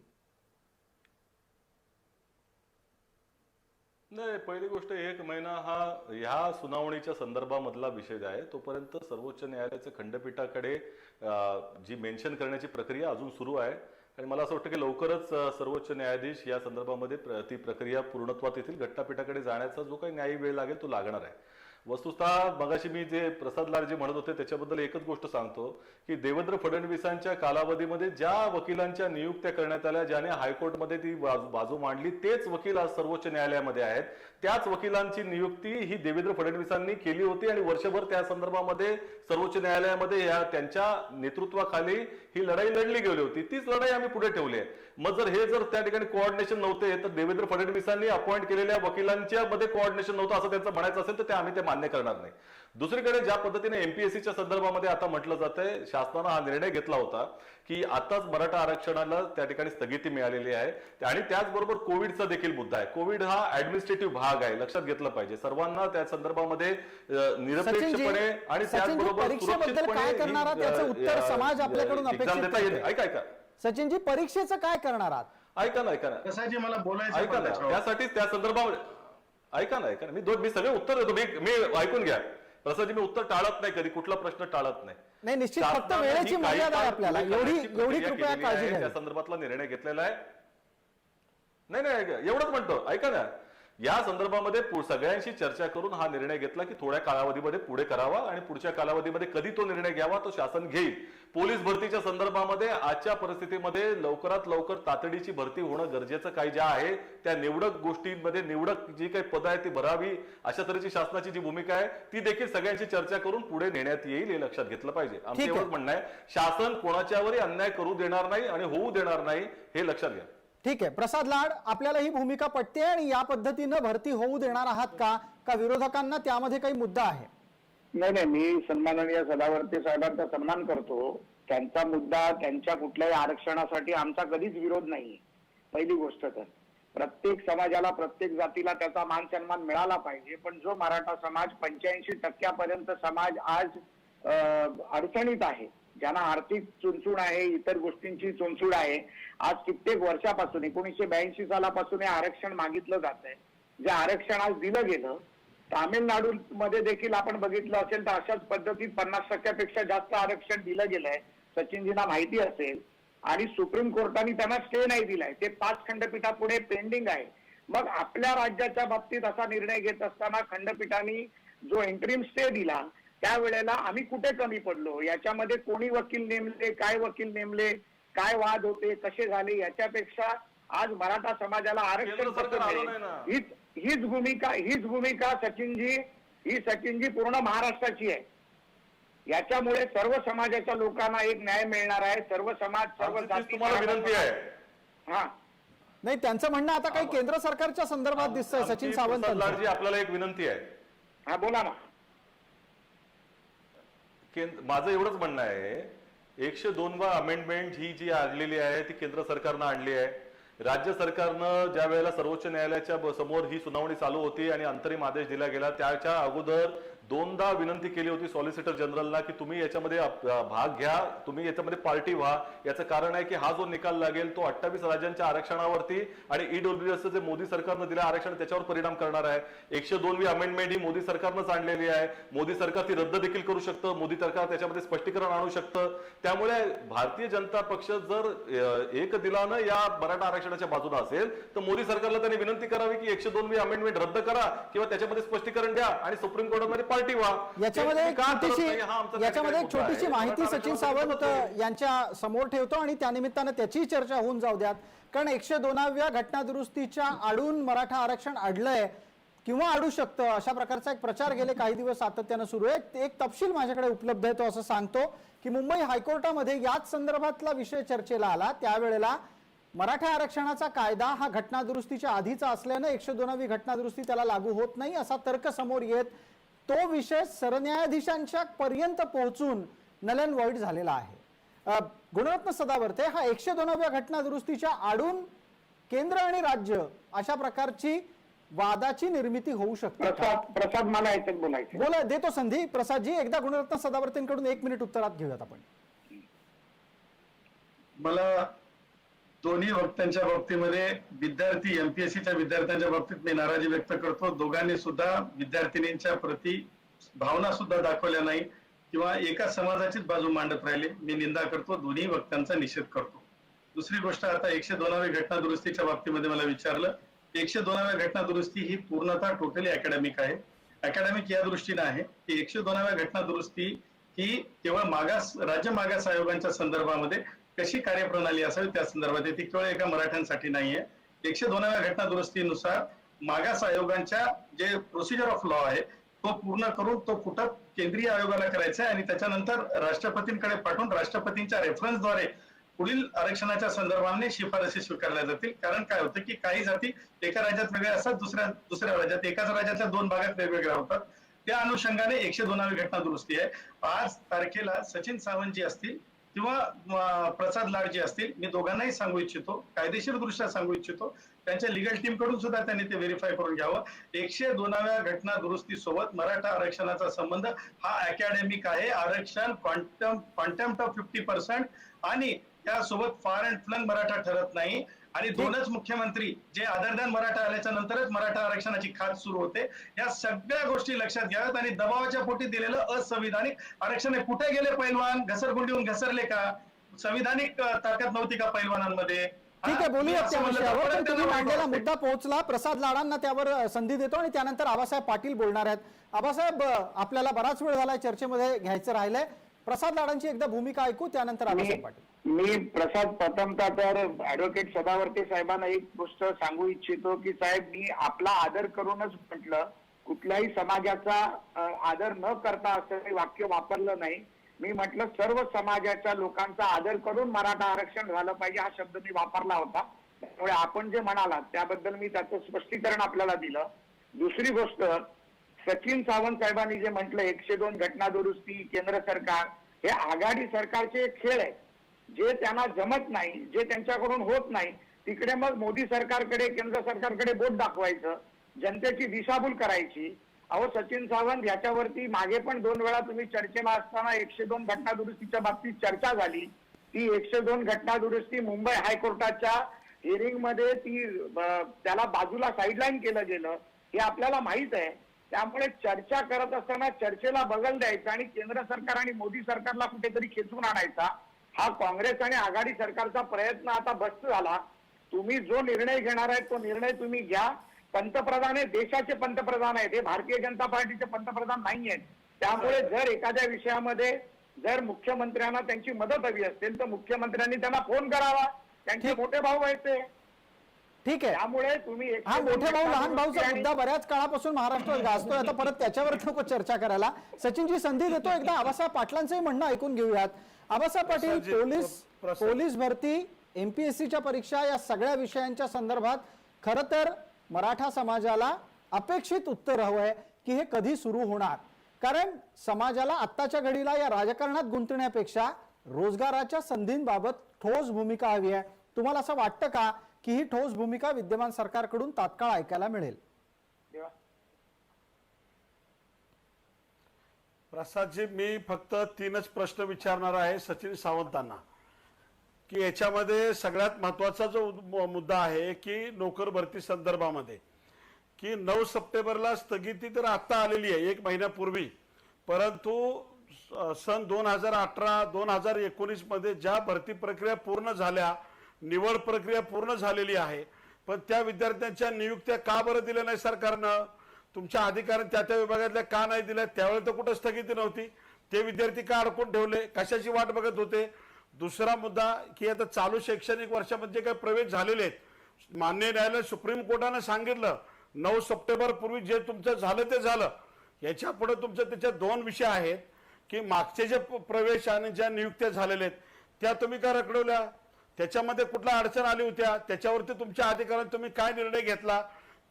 नाही, पहिली गोष्ट 1 महिना हा ह्या सुनावणीच्या संदर्भामधला विषय आहे. तोपर्यंत सर्वोच्च न्यायालयाच्या खंडपीठाकडे जी मेन्शन करण्याची प्रक्रिया अजून सुरू आहे आणि मला असं वाटतं की लवकरच सर्वोच्च न्यायाधीश या संदर्भामध्ये ती प्रक्रिया पूर्णत्वात येतील. घटनापीठाकडे जाण्याचा जो काही न्यायी वेळ लागेल तो लागणार आहे. वस्तुतः मगाशी मी जे प्रसाद लाडजी म्हणत होते त्याच्याबद्दल एकच गोष्ट सांगतो की देवेंद्र फडणवीसांच्या कालावधीमध्ये ज्या वकिलांच्या नियुक्त्या करण्यात आल्या, ज्याने हायकोर्टमध्ये ती बाजू मांडली, तेच वकील आज सर्वोच्च न्यायालयामध्ये आहेत. त्याच वकिलांची नियुक्ती ही देवेंद्र फडणवीसांनी केली होती आणि वर्षभर त्या संदर्भामध्ये सर्वोच्च न्यायालयामध्ये त्यांच्या नेतृत्वाखाली ही लढाई लढली गेली होती. तीच लढाई आम्ही पुढे ठेवली आहे. मग जर त्या ठिकाणी कोऑर्डिनेशन नव्हते तर देवेंद्र फडणवीसांनी अपॉइंट केलेल्या वकिलांच्या मध्ये कोऑर्डिनेशन नव्हतं असं त्यांचं म्हणायचं असेल तर ते आम्ही ते मान्य करणार नाही. दुसरीकडे ज्या पद्धतीने एमपीएससीच्या संदर्भामध्ये आता म्हटलं जातंय, शासनानं हा निर्णय घेतला होता की आताच मराठा आरक्षणाला त्या ठिकाणी स्थगिती मिळालेली आहे आणि त्याचबरोबर कोविडचा देखील मुद्दा आहे. कोविड हा ऍडमिनिस्ट्रेटिव्ह भाग आहे, लक्षात घेतलं पाहिजे. सर्वांना त्या संदर्भामध्ये निरपेक्षपणे आणि त्याचबरोबर परीक्षेबद्दल काय करणार आहात त्याचं उत्तर समाज आपल्याकडून अपेक्षित करतोय. ऐका सचिनजी, परीक्षेचं काय करणार आहात? ऐका ना प्रसादजी मला बोलायचं ऐका पण ना, त्याच्यावर. त्यासाठीच त्या संदर्भामध्ये ऐका ना मी सगळे उत्तर देतो. मी ऐकून घ्या प्रसादजी, मी उत्तर टाळत नाही, कधी कुठला प्रश्न टाळत नाही. नाही, निश्चित फक्त शासनाने वेळेची ही काही मर्यादा आहे काळ आपल्याला. पूर्ण एवढी करण्याची प्रक्रिया कृपया केलेली काळजी आहे. घ्या. त्या संदर्भातला निर्णय घेतलेला आहे. नाही एवढंच म्हणतो, ऐका ना. या संदर्भामध्ये सगळ्यांशी चर्चा करून हा निर्णय घेतला की थोड्या कालावधीमध्ये पुढे करावा आणि पुढच्या कालावधीमध्ये कधी तो निर्णय घ्यावा तो शासन घेईल. पोलीस भरतीच्या संदर्भामध्ये आजच्या परिस्थितीमध्ये लवकरात लवकर तातडीची भरती होणं गरजेचं काही ज्या आहे त्या निवडक गोष्टींमध्ये निवडक जी काही पदं आहेत ती भरावी, अशा तऱ्हेची शासनाची जी भूमिका आहे ती देखील सगळ्यांची चर्चा करून पुढे नेण्यात येईल हे लक्षात घेतलं पाहिजे. आमचं ठीक आहे. एवढंच म्हणणं आहे, शासन कोणाच्यावरही अन्याय करू देणार नाही आणि होऊ देणार नाही हे लक्षात घ्या. ठीक आहे, प्रसाद लाड, आपल्याला ही भूमिका पटते आणि या पद्धतीनं भरती होऊ देणार आहात का विरोधकांना त्यामध्ये काही मुद्दा आहे? नाही, मी सन्माननीय सदावर्ते साहेबांचा सन्मान करतो. त्यांचा मुद्दा, त्यांच्या कुठल्याही आरक्षणासाठी आमचा कधीच विरोध नाही. पहिली गोष्ट तर प्रत्येक समाजाला, प्रत्येक जातीला त्याचा मान सन्मान मिळाला पाहिजे. पण जो मराठा समाज 85% समाज आज अडचणीत आहे, ज्यांना आर्थिक चुणचुण आहे, इतर गोष्टींची चुणचुण आहे, आज कित्येक वर्षापासून 1982 सालापासून हे आरक्षण मागितलं जात आहे. जे आरक्षण आज दिलं गेलं, तामिळनाडू मध्ये देखील आपण बघितलं असेल तर अशाच पद्धतीत 50% जास्त आरक्षण दिलं गेलंय, सचिनजींना माहिती असेल. आणि सुप्रीम कोर्टाने त्यांना स्टे नाही दिलाय, ते 5 खंडपीठापुढे पेंडिंग आहे. मग आपल्या राज्याच्या बाबतीत असा निर्णय घेत असताना खंडपीठाने जो इंटरिम स्टे दिला त्यावेळेला आम्ही कुठे कमी पडलो, याच्यामध्ये कोणी वकील नेमले, काय वकील नेमले, काय वाद होते, कसे झाले, याच्यापेक्षा आज मराठा समाजाला आरक्षण हीच भूमिका सचिनजी पूर्ण महाराष्ट्राची आहे. याच्यामुळे सर्व समाजाच्या लोकांना एक न्याय मिळणार आहे. सर्व समाज, सर्व जाती. तुम्हाला विनंती आहे. हा, नाही, त्यांचं म्हणणं आता काही केंद्र सरकारच्या संदर्भात दिसतंय. सचिन सावंत प्रसाद लाडजी, आपल्याला एक विनंती आहे. हा, बोला ना. माझं एवढंच म्हणणं आहे, 102वा अमेंडमेंट ही जी आणलेली आहे ती केंद्र सरकारनं आणली आहे. राज्य सरकारनं ज्या वेळेला सर्वोच्च न्यायालयाच्या समोर ही सुनावणी चालू होती आणि अंतरिम आदेश दिला गेला त्याच्या अगोदर 2दा विनंती केली होती सॉलिसिटर जनरलला की तुम्ही याच्यामध्ये भाग घ्या, तुम्ही याच्यामध्ये पार्टी व्हा. याचं कारण आहे की हा जो निकाल लागेल तो 28 राज्यांच्या आरक्षणावरती आणि ईडब्ल्यूएसचं जे मोदी सरकारनं दिलं आरक्षण त्याच्यावर परिणाम करणार आहे. 102वी अमेंडमेंट ही मोदी सरकारनंच आणलेली आहे. मोदी सरकार ती रद्द देखील करू शकतं, मोदी सरकार त्याच्यामध्ये स्पष्टीकरण आणू शकतं. त्यामुळे भारतीय जनता पक्ष जर एक दिलानं या मराठा आरक्षणाच्या बाजूला असेल तर मोदी सरकारला त्यांनी विनंती करावी की 102वी अमेंडमेंट रद्द करा किंवा त्याच्यामध्ये स्पष्टीकरण द्या आणि सुप्रीम कोर्टामध्ये पार्टी व्हा. याच्यामध्ये एक छोटीशी माहिती सचिन सावंत यांच्या समोर ठेवतो आणि त्यानिमित्तानं त्याची चर्चा होऊन जाऊ द्यात. कारण 102व्या घटनादुरुस्तीच्या आडून मराठा आरक्षण अडलंय किंवा अडू शकतं अशा प्रकारचा एक प्रचार गेले काही दिवस सातत्यानं सुरू आहे. एक तपशील माझ्याकडे उपलब्ध आहे, तो असं सांगतो की मुंबई हायकोर्टामध्ये याच संदर्भातला विषय चर्चेला आला. त्यावेळेला मराठा आरक्षणाचा कायदा हा घटनादुरुस्तीच्या आधीचा असल्यानं 102वी घटनादुरुस्ती त्याला लागू होत नाही असा तर्क समोर येत तो विषय सरन्यायाधीशांच्या पर्यंत पोहोचून नल अँड व्हॉइड झालेला आहे. गुणरत्न सदावर्ते, हा 102व्या घटनादुरुस्तीच्या आडून केंद्र आणि राज्य अशा प्रकारची वादाची निर्मिती होऊ शकते. प्रसाद मला याच्यात बोलायचं. बोला, देतो संधी. प्रसादजी, एकदा गुणरत्न सदावर्तेंकडून 1 मिनिट उत्तरात घेऊयात आपण. मला दोन्ही वक्त्यांच्या बाबतीमध्ये विद्यार्थी एमपीएससीच्या विद्यार्थ्यांच्या बाबतीत मी नाराजी व्यक्त करतो. दोघांनी सुद्धा विद्यार्थिनींच्या प्रती भावना सुद्धा दाखवल्या नाही किंवा एका समाजाचीच बाजू मांडत राहिले. मी निंदा करतो, दोन्ही वक्त्यांचा निषेध करतो. दुसरी गोष्ट, आता 102वी घटना दुरुस्तीच्या बाबतीमध्ये मला विचारलं. 102व्या घटना दुरुस्ती ही पूर्णतः टोटली अकॅडमिक आहे. अकॅडमिक या दृष्टीने आहे की 102व्या घटना दुरुस्ती ही केवळ राज्य मागास आयोगांच्या संदर्भामध्ये कशी कार्यप्रणाली असावी त्या संदर्भात आहे. ती केवळ एका मराठ्यांसाठी नाहीये. 102व्या घटना दुरुस्तीनुसार मागास आयोगांच्या जे प्रोसिजर ऑफ लॉ आहे तो पूर्ण करून तो कुठं केंद्रीय आयोगाला करायचा आहे आणि त्याच्यानंतर राष्ट्रपतींकडे पाठवून राष्ट्रपतींच्या रेफरन्सद्वारे पुढील आरक्षणाच्या संदर्भाने शिफारसी स्वीकारल्या जातील. कारण काय होतं की काही जाती एका राज्यात वेगळ्या असतात, दुसऱ्या राज्यात, एकाच राज्यातल्या दोन भागात वेगवेगळ्या होतात. त्या अनुषंगाने 102वी घटना दुरुस्ती आहे. 5 तारखेला सचिन सावंत जी असतील किंवा प्रसाद लाड जी असतील, मी दोघांनाही सांगू इच्छितो, कायदेशीर दृष्ट्या सांगू इच्छितो, त्यांच्या लिगल टीम कडून सुद्धा त्यांनी ते व्हेरीफाय करून घ्यावं. 102व्या घटना दुरुस्ती सोबत मराठा आरक्षणाचा संबंध हा अकॅडमिक आहे. आरक्षण कॉन्टेम्प्ट ऑफ 50% आणि त्यासोबत फार अँड फ्लंग मराठा ठरत नाही. आणि दोनच मुख्यमंत्री जे अदर दॅन मराठा आल्याच्या नंतरच मराठा आरक्षणाची खात सुरू होते. या सगळ्या गोष्टी लक्षात घ्याव्यात आणि दबावाच्या पोटी दिलेलं असंविधानिक आरक्षण आहे. कुठे गेले पैलवान? घसरगुंडीहून घसरले का? संविधानिक ताकद नव्हती का पैलवानांमध्ये? ठीक आहे, बोलूयात त्या विषयावर. पण तुम्ही मांडलेला मुद्दा पोहोचला. प्रसाद लाडांना त्यावर संधी देतो आणि त्यानंतर आबासाहेब पाटील बोलणार आहेत. आबासाहेब, आपल्याला बराच वेळ झाला चर्चेमध्ये घ्यायचं राहिलंय. प्रसाद लाडांची एकदा भूमिका ऐकू, त्यानंतर आबासाहेब पाटील. मी प्रसाद प्रथमतः तर ऍडव्होकेट सदावर्ते साहेबांना एक गोष्ट सांगू इच्छितो की साहेब, मी आपला आदर करूनच म्हटलं, कुठल्याही समाजाचा आदर न करता असं काही वाक्य वापरलं नाही. मी म्हटलं सर्व समाजाच्या लोकांचा आदर करून मराठा आरक्षण झालं पाहिजे हा शब्द मी वापरला होता. त्यामुळे आपण जे म्हणालात त्याबद्दल मी त्याचं स्पष्टीकरण आपल्याला दिलं. दुसरी गोष्ट, सचिन सावंत साहेबांनी जे म्हटलं 102 घटना दुरुस्ती केंद्र सरकार, हे आघाडी सरकारचे एक खेळ आहे. जे त्यांना जमत नाही, जे त्यांच्याकडून होत नाही, तिकडे मग मोदी सरकारकडे, केंद्र सरकारकडे बोट दाखवायचं, जनतेची दिशाभूल करायची. अहो सचिन सावंत, याच्यावरती मागे पण 2 वेळा तुम्ही चर्चेला असताना 102 घटना दुरुस्तीच्या बाबतीत चर्चा झाली. ती 102 घटना दुरुस्ती मुंबई हायकोर्टाच्या हिअरिंग मध्ये त्याला बाजूला साईडलाईन केलं गेलं, हे आपल्याला माहित आहे. त्यामुळे चर्चा करत असताना चर्चेला बगल द्यायचा आणि केंद्र सरकार आणि मोदी सरकारला कुठेतरी खेचून आणायचा, हा काँग्रेस आणि आघाडी सरकारचा प्रयत्न आता बस्त झाला. तुम्ही जो निर्णय घेणार आहे तो निर्णय तुम्ही घ्या. पंतप्रधान हे देशाचे पंतप्रधान आहेत, हे भारतीय जनता पार्टीचे पंतप्रधान नाही आहेत. त्यामुळे जर एखाद्या विषयामध्ये जर मुख्यमंत्र्यांना त्यांची मदत हवी असेल तर मुख्यमंत्र्यांनी त्यांना फोन करावा. त्यांचे मोठे भाऊ आहेत ते. ठीक आहे, त्यामुळे तुम्ही हा मोठे भाऊ लहान भाऊचा मुद्दा बऱ्याच काळापासून महाराष्ट्रात गाजतोय. आता परत त्याच्यावर नको चर्चा करायला. सचिनजी संधी देतो, एकदा आबासाहेब पाटलांचंही म्हणणं ऐकून घेऊयात. आबासाहेब पाटील, पोलीस भरती, एमपीएससीच्या परीक्षा या सगळ्या विषयांच्या संदर्भात खरं तर मराठा समाजाला अपेक्षित उत्तर हवंय की हे कधी सुरू होणार. कारण समाजाला आत्ताच्या घडीला या राजकारणात गुंतण्यापेक्षा रोजगाराच्या संधींबाबत ठोस भूमिका हवी आहे. तुम्हाला असं वाटतं का की ही ठोस भूमिका विद्यमान सरकारकडून तात्काळ ऐकायला मिळेल? प्रसादजी, मी फक्त 3च प्रश्न विचारणार आहे सचिन सावंतांना की याच्यामध्ये सगळ्यात महत्वाचा जो मुद्दा आहे की नोकर भरती संदर्भामध्ये की 9 सप्टेंबरला स्थगिती तर आता आलेली आहे 1 महिन्यापूर्वी, परंतु सन 2018-2019 मध्ये ज्या भरती प्रक्रिया पूर्ण झाल्या, निवड प्रक्रिया पूर्ण झालेली आहे, पण त्या विद्यार्थ्यांच्या नियुक्त्या का बरं दिल्या नाही सरकारनं? तुमच्या अधिकाऱ्यांनी त्या विभागातल्या का नाही दिल्या? त्यावेळेला तर कुठं स्थगिती नव्हती. ते विद्यार्थी का अडकून ठेवले? कशाची वाट बघत होते? दुसरा मुद्दा की आता चालू शैक्षणिक वर्षामध्ये काही प्रवेश झालेले आहेत, मान्य न्यायालय सुप्रीम कोर्टाने सांगितलं 9 सप्टेंबर पूर्वी जे तुमचं झालं ते झालं. याच्या पुढे तुमचं त्याच्यात 2 विषय आहेत की मागचे जे प्रवेश आणि ज्या नियुक्त्या झालेल्या आहेत त्या तुम्ही का रखडवल्या? त्याच्यामध्ये कुठला अडचण आली होत्या? त्याच्यावरती तुमच्या अधिकाऱ्यांनी तुम्ही काय निर्णय घेतला?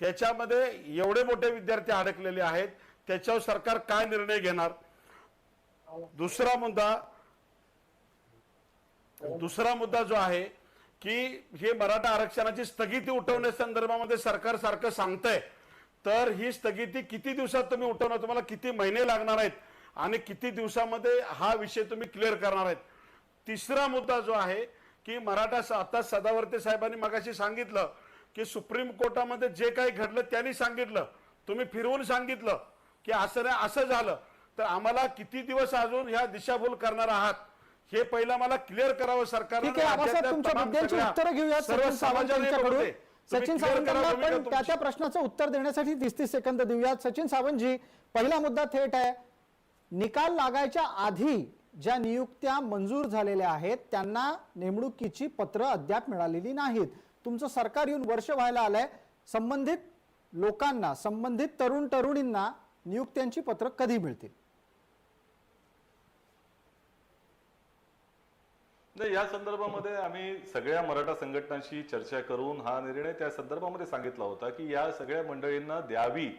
त्याच्यामध्ये एवढे मोठे विद्यार्थी अडकलेले आहेत, त्याच्यावर सरकार काय निर्णय घेणार? दुसरा मुद्दा जो आहे की हे मराठा आरक्षणाची स्थगिती उठवण्यासंदर्भामध्ये सरकार सारखं सांगतंय, तर ही स्थगिती किती दिवसात तुम्ही उठवणार? तुम्हाला किती महिने लागणार आहेत आणि किती दिवसामध्ये हा विषय तुम्ही क्लिअर करणार आहेत? तिसरा मुद्दा जो आहे की आता सदावर्ते साहेबांनी मगाशी सांगितलं की सुप्रीम कोर्टामध्ये जे काही घडलं त्यांनी सांगितलं, तुम्ही फिरवून सांगितलं की असं नाही असं झालं, तर आम्हाला किती दिवस अजून ह्या दिशाभूल करणार आहात हे पहिला मला क्लिअर करावं सरकारने. ठीक आहे आबासाहेब, तुमच्या मुद्द्यांची उत्तरं घेऊयात सचिन सावंत यांच्याकडून. सचिन सावंतांना आपण त्या प्रश्नाचं उत्तर देण्यासाठी 30 सेकंद देऊयात. सचिन सावंतजी, पहिला मुद्दा थेट आहे, निकाल लागायच्या आधी ज्या नियुक्त्या मंजूर झालेल्या आहेत त्यांना नेमणुकीची पत्र अद्याप मिळालेली नाहीत. तुमचं सरकार येऊन वर्ष व्हायला आलंय, संबंधित लोकांना, संबंधित तरुण तरुणींना नियुक्त्यांची पत्र कधी मिळतील? नाही, या संदर्भामध्ये आम्ही सगळ्या मराठा संघटनांशी चर्चा करून हा निर्णय त्या संदर्भामध्ये सांगितला होता की या सगळ्या मंडळींना द्यावी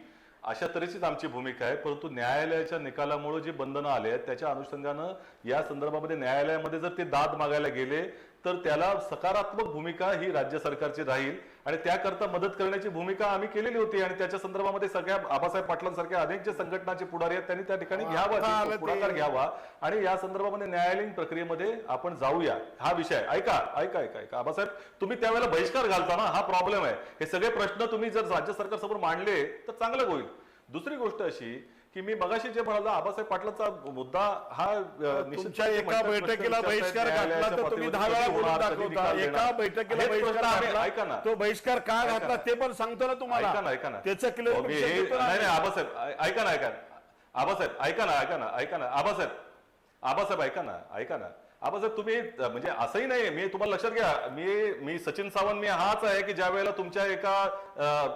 अशा तऱ्हेचीच आमची भूमिका आहे. परंतु न्यायालयाच्या निकालामुळे जी बंधनं आले आहेत त्याच्या अनुषंगानं या संदर्भामध्ये न्यायालयामध्ये जर ते दाद मागायला गेले तर त्याला सकारात्मक भूमिका ही राज्य सरकारची राहील आणि त्याकरता मदत करण्याची भूमिका आम्ही केलेली होती. आणि त्याच्या संदर्भामध्ये सगळ्या आबासाहेब पाटलांसारख्या अनेक जे संघटनाचे पुढारी आहेत त्यांनी त्या ठिकाणी घ्यावा, पुढाकार घ्यावा आणि या संदर्भामध्ये न्यायालयीन प्रक्रियेमध्ये आपण जाऊया. हा विषय ऐका ऐका ऐका ऐका आबासाहेब, तुम्ही त्यावेळेला बहिष्कार घालता ना, हा प्रॉब्लेम आहे. हे सगळे प्रश्न तुम्ही जर राज्य सरकार समोर मांडले तर चांगलं होईल. दुसरी गोष्ट अशी की मी मगाशी जे म्हणालो आबासाहेब पाटलांचा मुद्दा हा तुमच्या एका बैठकीला बहिष्कार घातला तर तुम्ही 10 वेळा बोलून दाखवता. एका बैठकीला बहिष्कार घातला, ऐका ना, तो बहिष्कार का घातला ते पण सांगतो ना तुम्हाला. ऐका ना ऐका ना त्याचं क्लिअर नाही आबासाहेब ऐका ना ऐका आबासाहेब ऐका ना ऐका ना ऐका ना आबासाहेब ऐका ना आबासाहेब, तुम्ही म्हणजे असंही नाही, मी तुम्हाला लक्षात घ्या, मी सचिन सावंत मी हाच आहे की ज्या वेळेला तुमच्या एका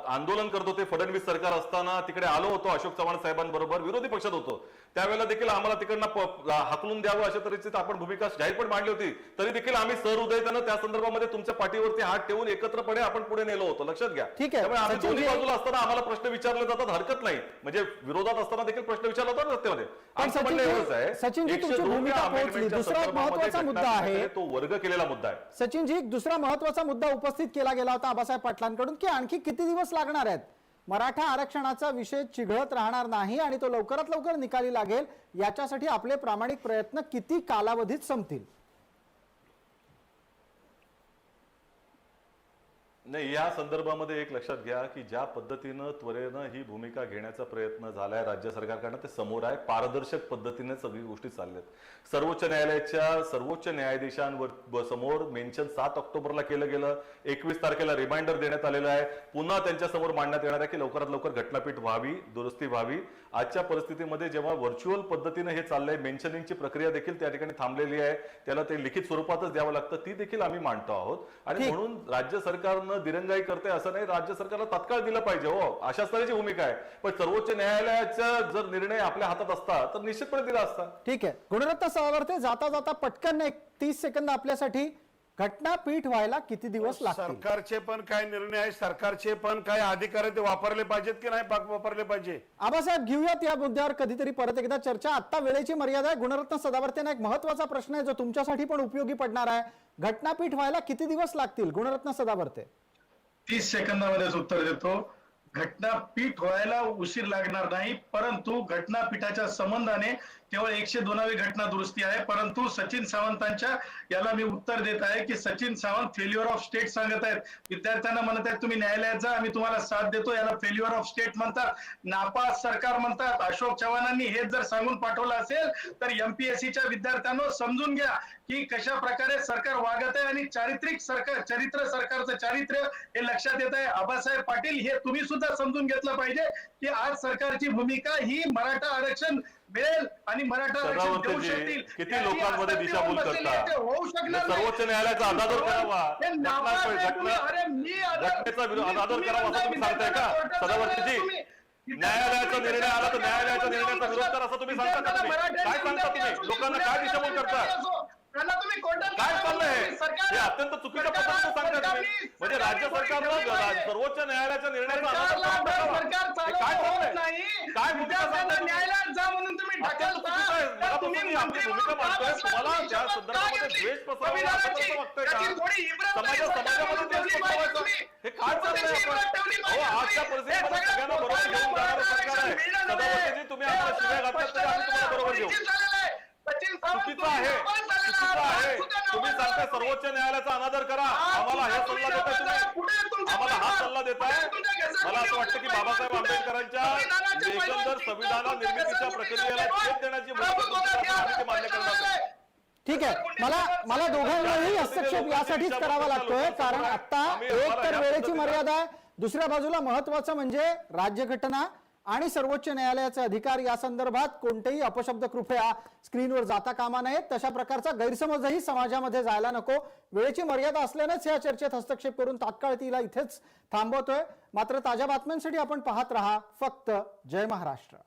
आंदोलन करत होते फडणवीस सरकार असताना तिकडे आलो होतो अशोक चव्हाण साहेबांबरोबर, विरोधी पक्षात होतो, त्यावेळेला देखील आम्हाला तिकडनं हाकलून द्यावं अशा तऱ्हेची आपण भूमिका जाहीर पण मांडली होती. तरी देखील आम्ही सहृदयतेनं त्या संदर्भामध्ये तुमच्या पाठीवरती हात ठेवून एकत्रपणे आपण पुढे नेलो होतो, लक्षात घ्या. ठीक आहे, त्यामुळे आम्ही दोन्ही बाजूला असताना आम्हाला प्रश्न विचारले जातात, हरकत नाही, म्हणजे विरोधात असताना देखील प्रश्न विचारला जातो सत्तेमध्ये. सचिनजी, तुमची भूमिका पोहोचली. दुसरा एक महत्वाचा मुद्दा आहे, तो वर्ग केलेला मुद्दा आहे. सचिनजी, एक दुसरा महत्वाचा मुद्दा उपस्थित केला गेला होता आबासाहेब पाटलांकडून की आणखी किती दिवस लागणार आहेत, मराठा आरक्षणाचा विषय चिघळत राहणार नाही आणि तो लवकरात लवकर निकाली लागेल, याच्यासाठी आपले प्रामाणिक प्रयत्न किती कालावधीत संपतील? नाही, या संदर्भामध्ये एक लक्षात घ्या की ज्या पद्धतीनं त्वरेनं ही भूमिका घेण्याचा प्रयत्न झालाय राज्य सरकारकडनं ते समोर आहे. पारदर्शक पद्धतीने सगळी गोष्टी चालल्यात. सर्वोच्च न्यायालयाच्या सर्वोच्च न्यायाधीशांवर समोर मेन्शन 7 ऑक्टोबरला केलं गेलं, 21 तारखेला रिमाइंडर देण्यात आलेला आहे, पुन्हा त्यांच्या समोर मांडण्यात येणार आहे की लवकरात लवकर घटनापीठ व्हावी, दुरुस्ती व्हावी. आजच्या परिस्थितीमध्ये जेव्हा व्हर्च्युअल पद्धतीने हे चाललंय, मेन्शनिंगची प्रक्रिया देखील त्या ठिकाणी थांबलेली आहे, त्याला ते लिखित स्वरूपातच द्यावं लागतं, ती देखील आम्ही मांडतो आहोत. आणि म्हणून राज्य सरकारनं दिरंगाई करते असं नाही, राज्य सरकारला तात्काळ दिलं पाहिजे, हो अशा स्तराची भूमिका आहे. पण सर्वोच्च न्यायालयाचा जर निर्णय आपल्या हातात असता तर निश्चितपणे दिला असता. ठीक आहे, गुणरत्न सावरते, जाता जाता पटकन एक 30 सेकंद आपल्यासाठी, घटनापीठ व्हायला किती दिवस लागतील? सरकारचे पण काय निर्णय आहे, सरकारचे पण काय अधिकार आहे ते वापरले पाहिजेत की नाही वापरले पाहिजे? आबासाहेब, घेऊयात या मुद्द्यावर कधीतरी परत एकदा चर्चा. आता वेळेची मर्यादा आहे. गुणरत्न सदावर्तेंना एक महत्वाचा प्रश्न आहे जो तुमच्यासाठी पण उपयोगी पडणार आहे. घटनापीठ व्हायला किती दिवस लागतील? गुणरत्न सदावर्ते. 30 सेकंदामध्येच उत्तर देतो. घटनापीठ व्हायला उशीर लागणार नाही, परंतु घटनापीठाच्या संबंधाने केवळ 102वी घटना दुरुस्ती आहे. परंतु सचिन सावंतांच्या याला मी उत्तर देत आहे की Sachin Sawant failure of state सांगत आहेत. विद्यार्थ्यांना म्हणत आहेत तुम्ही न्यायालयात जा, आम्ही तुम्हाला साथ देतो, याला फेल्युअर ऑफ स्टेट म्हणतात, नापास सरकार म्हणतात. अशोक चव्हाणांनी हेच जर सांगून पाठवलं असेल तर एमपीएससीच्या विद्यार्थ्यांनो समजून घ्या की कशा प्रकारे सरकार वागत आहे आणि चारित्रिक सरकार, सरकारचं चारित्र्य हे लक्षात येत आहे. आबासाहेब पाटील, हे तुम्ही सुद्धा समजून घेतलं पाहिजे की आज सरकारची भूमिका ही मराठा आरक्षण मिळेल आणि मराठा आरक्षण देऊ शकतील. किती लोकांमध्ये दिशाभूल करतात. होऊ शकणार नाही. सर्वोच्च न्यायालयाचा अनादर करावा, घटनेचा अनादर करावा असं तुम्ही सांगताय का सदावर्तीजी? न्यायालयाचा निर्णय आला तर न्यायालयाच्या निर्णयाचा विरोध करा असं तुम्ही सांगता का? तुम्ही काय सांगता? तुम्ही लोकांना काय दिशाभूल करता? काय चाललंय? हे अत्यंत चुकीच्या पद्धतीने सांगता तुम्ही. म्हणजे राज्य सरकारनं सर्वोच्च न्यायालयाच्या निर्णयाचा काय चाललंय? काय भूमिका सांगताय? न्यायालयात जा म्हणून तुम्ही ढकलता. तुम्ही आपली भूमिका मांडताय, तुम्हाला त्या संदर्भामध्ये द्वेष पसरवायचा असं वाटतंय का? समाजामध्ये द्वेष पसरवायचा हे काय चाललंय? आपण आजच्या परिस्थितीमध्ये सगळ्यांना बरोबर घेऊन जाणारं सरकार आहे. सदावर्तीजी, तुम्ही आम्हाला शिव्या घातल्यात तरी आम्ही तुम्हाला बरोबर घेऊ. चुकीचं आहे. चुकीचं आहे. तुम्ही सांगताय सर्वोच्च न्यायालयाचा अनादर करा, आम्हाला हा सल्ला देताय तुम्ही, आम्हाला हा सल्ला देताय. मला असं वाटतं की बाबासाहेब आंबेडकरांच्या एकंदर संविधान निर्मितीच्या प्रक्रियेला छेद देण्याची भूमिका मान्य करणार आहे. ठीक आहे, मला दोघांनाही हस्तक्षेप यासाठीच करावा लागतोय, कारण आता एक तर वेळेची मर्यादा आहे, दुसऱ्या बाजूला महत्वाचं म्हणजे राज्यघटना आणि सर्वोच्च न्यायालयाचे अधिकार या संदर्भात कोणतेही अपशब्द कृपया स्क्रीनवर जाता कामा नयेत. तशा प्रकारचा गैरसमजही समाजामध्ये जायला नको. वेळेची मर्यादा असल्यानेच या चर्चेत हस्तक्षेप करून तात्काळ तिला इथेच थांबवतोय. मात्र ताज्या बातम्यांसाठी आपण पाहत रहा फक्त जय महाराष्ट्र.